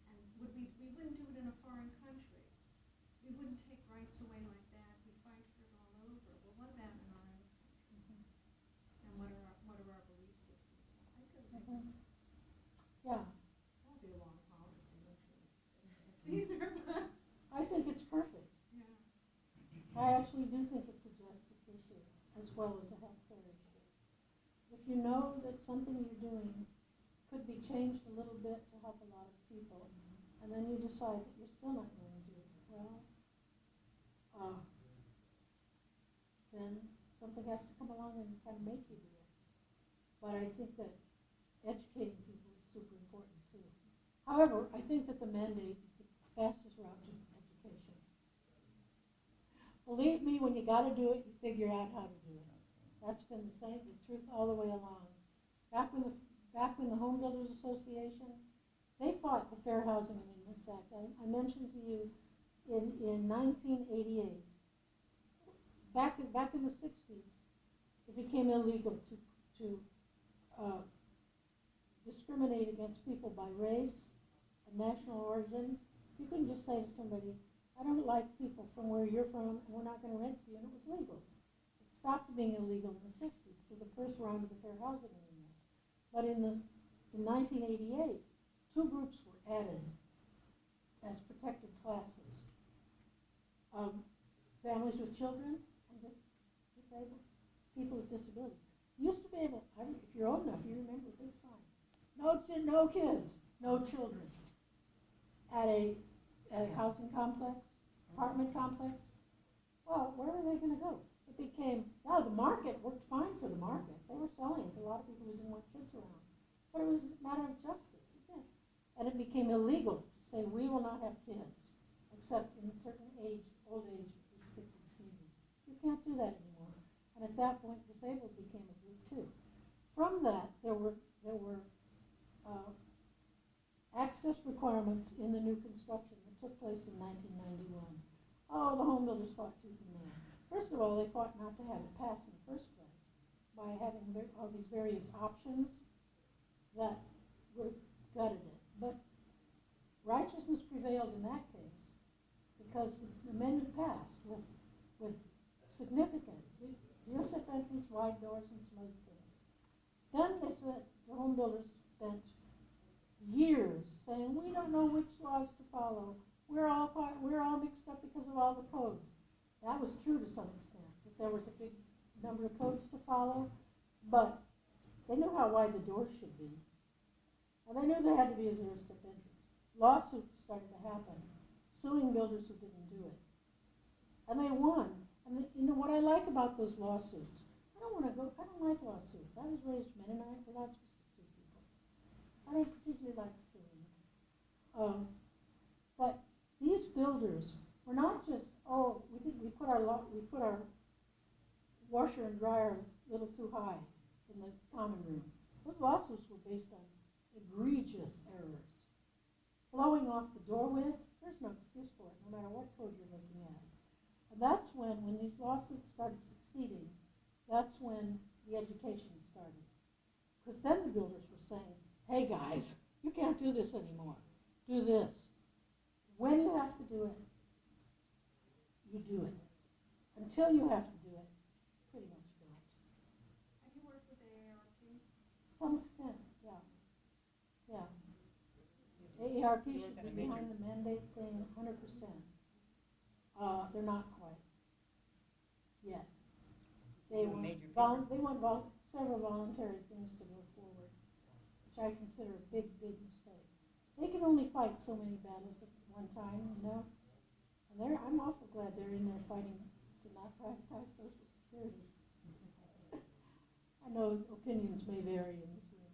And we wouldn't do it in a foreign country. We wouldn't take rights away like that. We fight for it all over. Well, what about in our own country? And what are our belief systems? I really think Yeah. that'll be a long policy, don't you? Either, but I think it's perfect. yeah. I actually do think it's a justice issue as well as a healthcare issue. If you know that something you're doing could be changed a little bit to help a lot of people, and then you decide that you're still not going to, well, then something has to come along and kind of make you do it. But I think that educating people is super important too. However, I think that the mandate is the fastest route to education. Believe me, when you got to do it, you figure out how to do it. That's been the truth all the way along. Back when the Home Builders Association They fought the Fair Housing Amendments Act. I mentioned to you in 1988, back in the 60s, it became illegal to discriminate against people by race and national origin. You couldn't just say to somebody, I don't like people from where you're from, and we're not going to rent to you, and it was legal. It stopped being illegal in the 60s through the first round of the Fair Housing Amendment. But in 1988, two groups were added as protected classes. Families with children and disabled people with disabilities. You used to be able, if you're old enough, you remember a big sign. No kids, no children. At a housing complex, apartment complex. Well, where are they going to go? It became, the market worked fine for the market. They were selling to a lot of people who didn't want kids around. But it was a matter of justice. And it became illegal to say we will not have kids, except in certain old age restricted communities. You can't do that anymore. And at that point, disabled became a group too. From that, there were access requirements in the new construction that took place in 1991. Oh, the home builders fought tooth and nail. First of all, they fought not to have it pass in the first place by having all these various options that would have gutted it. But righteousness prevailed in that case because the amendment passed with significant zero-step entrance, wide doors, and some other things. Then they said the home builders spent years saying we don't know which laws to follow. We're all mixed up because of all the codes. That was true to some extent, that there was a big number of codes to follow, but they knew how wide the doors should be. And they knew there had to be a zero-step entrance. Lawsuits started to happen, suing builders who didn't do it. And they won. And you know what I like about those lawsuits? I don't like lawsuits. I was raised Mennonite. We're not supposed to sue people. I don't particularly like suing. But these builders were not just, we put our washer and dryer a little too high in the common room. Those lawsuits were based on egregious errors. Blowing off the door width, there's no excuse for it, no matter what code you're looking at. And that's when these lawsuits started succeeding, that's when the education started. Because then the builders were saying, hey guys, you can't do this anymore. Do this. When you have to do it, you do it. Until you have to do it, pretty much don't. Have you worked with AARP? To some extent, yeah. Yeah. AARP should be behind the mandate thing 100%. They're not quite yet. They want several voluntary things to go forward, which I consider a big, big mistake. They can only fight so many battles at one time, you know. And I'm awful glad they're in there fighting to not privatize Social Security. I know opinions may vary in this room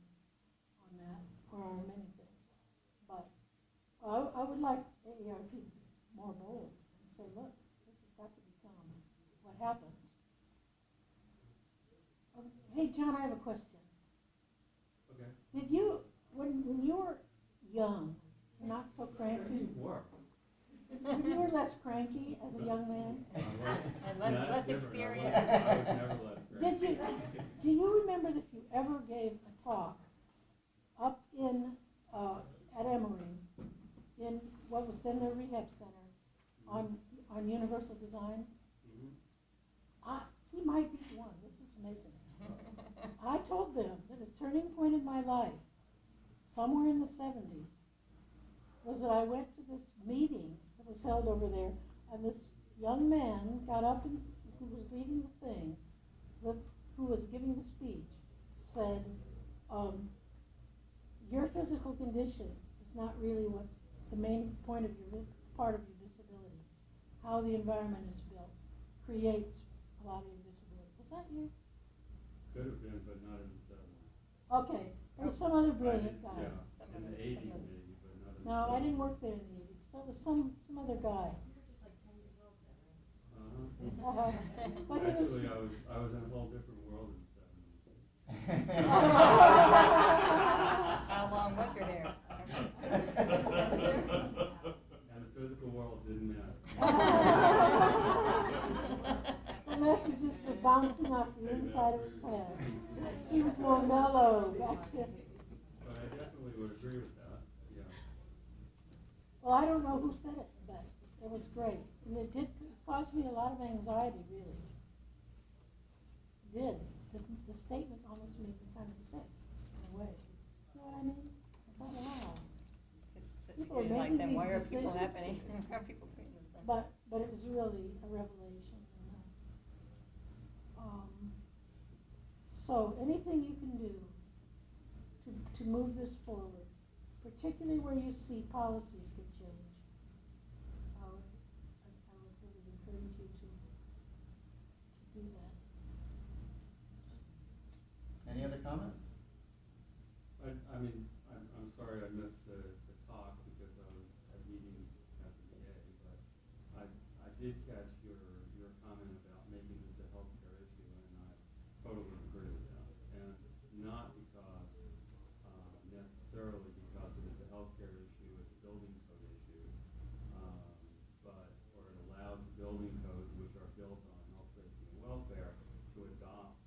on that, or on many things, but I would like AARP to be more bold and say, look, this has got to become what happens. Hey, John, I have a question. Okay. Did you, when you were young, not so cranky, when you were less cranky as a young man? And less experience. I was never less cranky. Do you remember if you ever gave a talk up at Emory, in what was then their rehab center, on universal design? Mm-hmm. He might be the one. This is amazing. I told them that a turning point in my life, somewhere in the 70s, was that I went to this meeting that was held over there, and this young man got up and who was leading the thing, who was giving the speech, said, your physical condition is not really what's the main part of your disability. How the environment is built creates a lot of your disability. Was that you? Could have been, but not in the 70s. Okay, there was some other brilliant guy. Yeah, in the 80s maybe, but not in the 70s. No, I didn't work there in the 80s. So it was some other guy. You were just like 10 years old then, right? But Actually, I was in a whole different world in the 70s. How long was your hair? bouncing off the Hey, inside of that's his very head. good. He was more mellow back then. But I definitely would agree with that, yeah. Well, I don't know who said it, but it was great. And it did cause me a lot of anxiety, really. It did. The statement almost made me kind of sick, in a way. You know what I mean? I thought, wow. People are Like making then these why are decisions. people happening? Why are people doing this stuff? But it was really a revelation. So anything you can do to move this forward, particularly where you see policies get changed, I would really encourage you to do that. Any other comments? I mean, I'm sorry I missed the talk because I was at meetings at the VA, but I did catch your comment about making this a healthcare issue, and I totally agree with that. And not because, necessarily because it is a healthcare issue, it's a building code issue, or it allows the building codes, which are built on health, safety, and welfare, to adopt,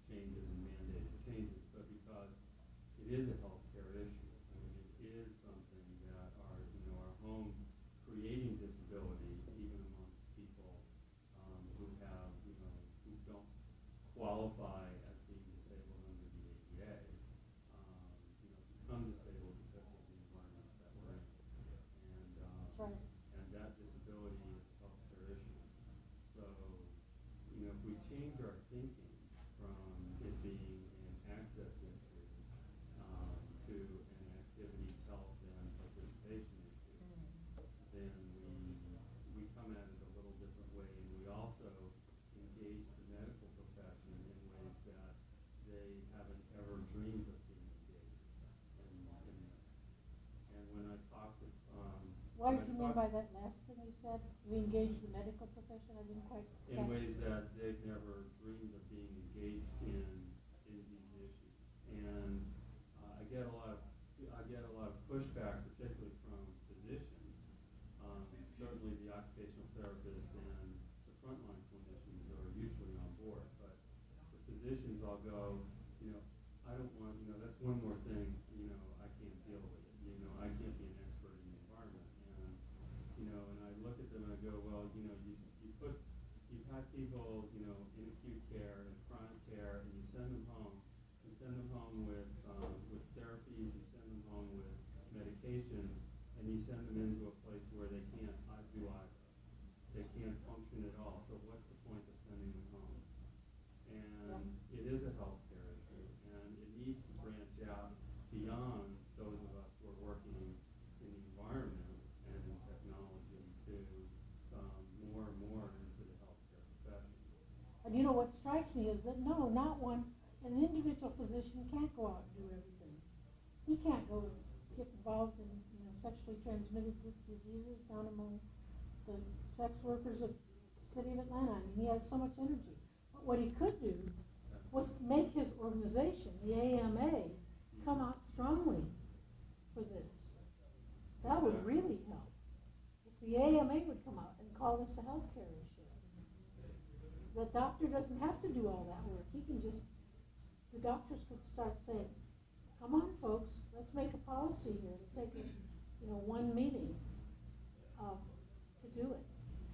changes and mandated changes, but because it is a healthcare issue. I mean, it is something that our homes creating disability, even amongst people who have, who don't qualify as being disabled under the ADA, become disabled because of the environment that we're in. And, That's right. and that disability is a healthcare issue. So, if we change our thinking from it being an access issue to an activity, health, and participation issue, then we come at it a little different way, and we also engage the medical profession in ways that they haven't ever dreamed of being engaged in this. And when I talk to what did you mean by that last thing you said? We engage the medical profession? I didn't quite in ways that they've never dreamed of being engaged in these issues. And I get a lot of pushback, particularly from physicians. Certainly the occupational therapists and the frontline clinicians are usually on board, but the physicians all go, I don't want, that's one more thing, I can't deal with it. I can't be an expert in the environment. And I look at them and I go, well, you've had people, in acute care and chronic care, and you send them home. You send them home with therapies, you send them home with medications, and you send them into a place where they can't do either. They can't function at all. So what's the point of sending them home? And it is a healthcare issue, and it needs to branch out beyond those of us who are working in the environment and in technology to more and more into the healthcare profession. And what strikes me is that no, not one, an individual physician can't go out and do everything. He can't go get involved in, sexually transmitted diseases down among the sex workers of the city of Atlanta. I mean, he has so much energy. But what he could do was make his organization, the AMA, come out strongly for this. That would really help. If the AMA would come out and call this a healthcare issue. The doctor doesn't have to do all that work. He can just, the doctors could start saying, come on, folks, let's make a policy here to take us, one meeting to do it.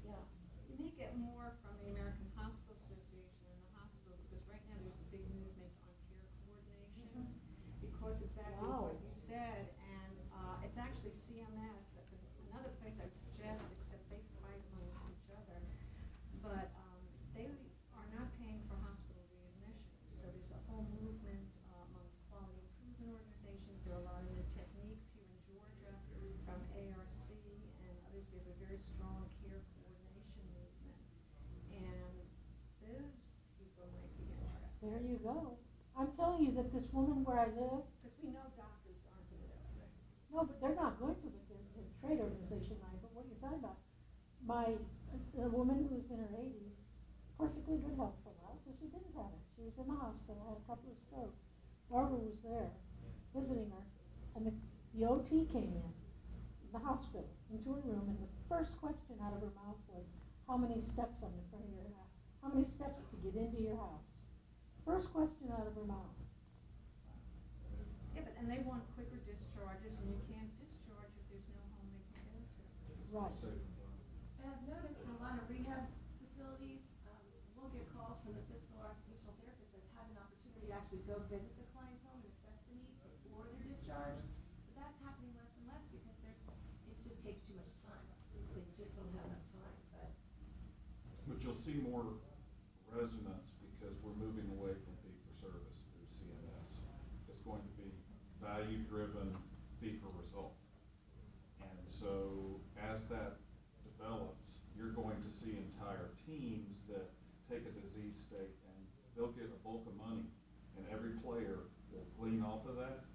Yeah. We may get more from the American Hospital Association and the hospitals, because right now there's a big movement on care coordination, because exactly what you said, and it's actually CMS. That's another place I'd suggest, except they fight amongst each other. But they are not paying for hospital readmissions, so there's a whole movement among quality improvement organizations. There are a lot of new techniques here in Georgia from ARC and others. We have a very strong care coordination movement, and those people might be interested. There you go. I'm telling you that this woman where I live, because we know doctors aren't going to do it. No, but they're not going to, but they're a trade organization, right? But what you're talking about, a woman who was in her 80s, perfectly good health for a while, because she didn't have it. She was in the hospital, had a couple of strokes. Barbara was there visiting her, and the OT came in the hospital, into her room, and the first question out of her mouth was, how many steps on the front of your house? How many steps to get into your house? First question out of her mouth. Yeah, and they want quicker discharges, and you can't discharge if there's no home they can go to. Right. And I've noticed in a lot of rehab facilities, we'll get calls from the physical or occupational therapist that's had an opportunity to actually go visit the client's home and assess the needs before they're discharged. But that's happening less and less because it just takes too much time. They just don't have enough time. But you'll see more resonance because we're moving away from fee-for-service through CMS. It's going to be value-driven fee-for-result. And so as that develops, you're going to see entire teams that take a disease state and they'll get a bulk of money, and every player will glean off of that,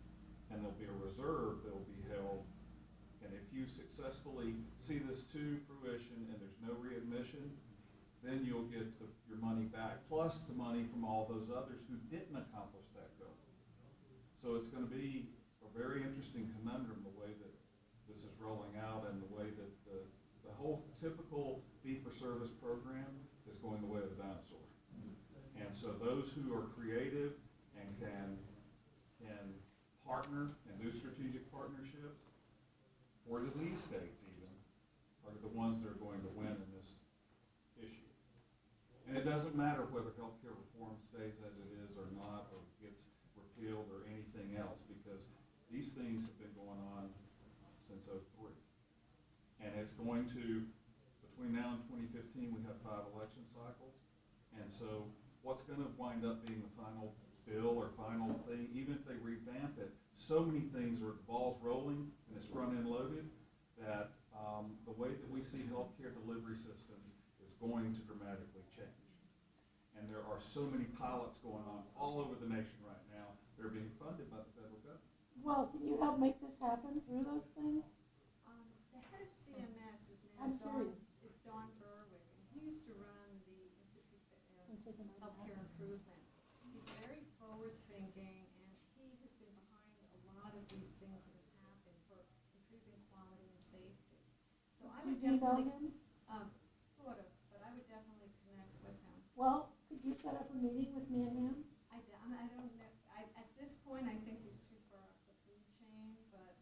and there'll be a reserve that will be held. And if you successfully see this to fruition and there's no readmission, then you'll get your money back, plus the money from all those others who didn't accomplish that goal. So it's going to be a very interesting conundrum, the way that this is rolling out and the way that the whole typical fee-for-service program is going the way of the dinosaur. And so those who are creative and can partner and do strategic partnerships, or disease states even, are the ones that are going to win in this issue. And it doesn't matter whether healthcare reform stays as it is or not, or gets repealed or anything else, because these things have been going on since '03. And it's going to, between now and 2015, we have 5 election cycles. And so what's going to wind up being the final bill or final thing, even if they revamp it, so many things are, the ball's rolling and it's front-end loaded, that the way that we see healthcare delivery systems is going to dramatically change. And there are so many pilots going on all over the nation right now. They're being funded by the federal government. Well, can you help make this happen through those things? The head of CMS is I'm serious. Don Berwick, and he used to run the Institute for Healthcare Improvement. He's very forward-thinking, and he has been behind a lot of these things that have happened for improving quality and safety. So I would definitely, sort of, but I would definitely connect with him. Well, could you set up a meeting with me and him? I don't know. At this point, I think he's too far up the food chain, but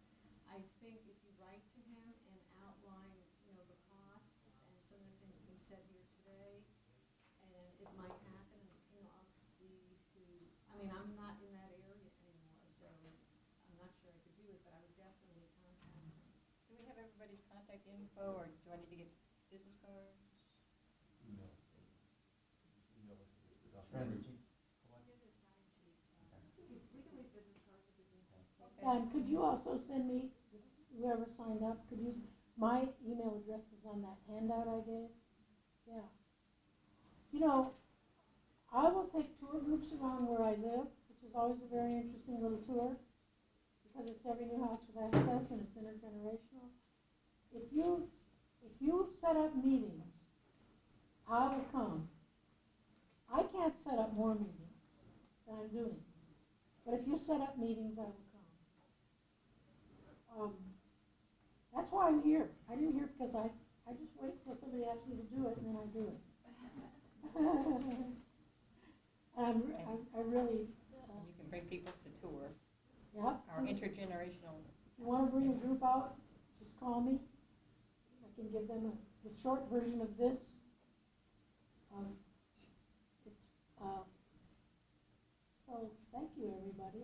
I think if you write to him and outline, the costs and some of the things we said here today, and it might happen, and, I'll see who, I'm not in that area anymore, so I'm not sure I could do it, but I would definitely contact him. Do we have everybody's contact info, or do I need to get business cards? No. Email us if there's the Fran, document. did you? We can leave business cards if we need to. And could you also send me, whoever signed up, my email address is on that handout I gave? Yeah. I will take tour groups around where I live, which is always a very interesting little tour, because it's every new house with access and it's intergenerational. If you set up meetings, I will come. I can't set up more meetings than I'm doing. But if you set up meetings, I will come. That's why I'm here. I didn't hear because I just wait till somebody asks me to do it, and then I do it. I really... And you can bring people to tour. Yep. Our intergenerational. If you want to bring a group out, just call me. I can give them the short version of this. So thank you, everybody.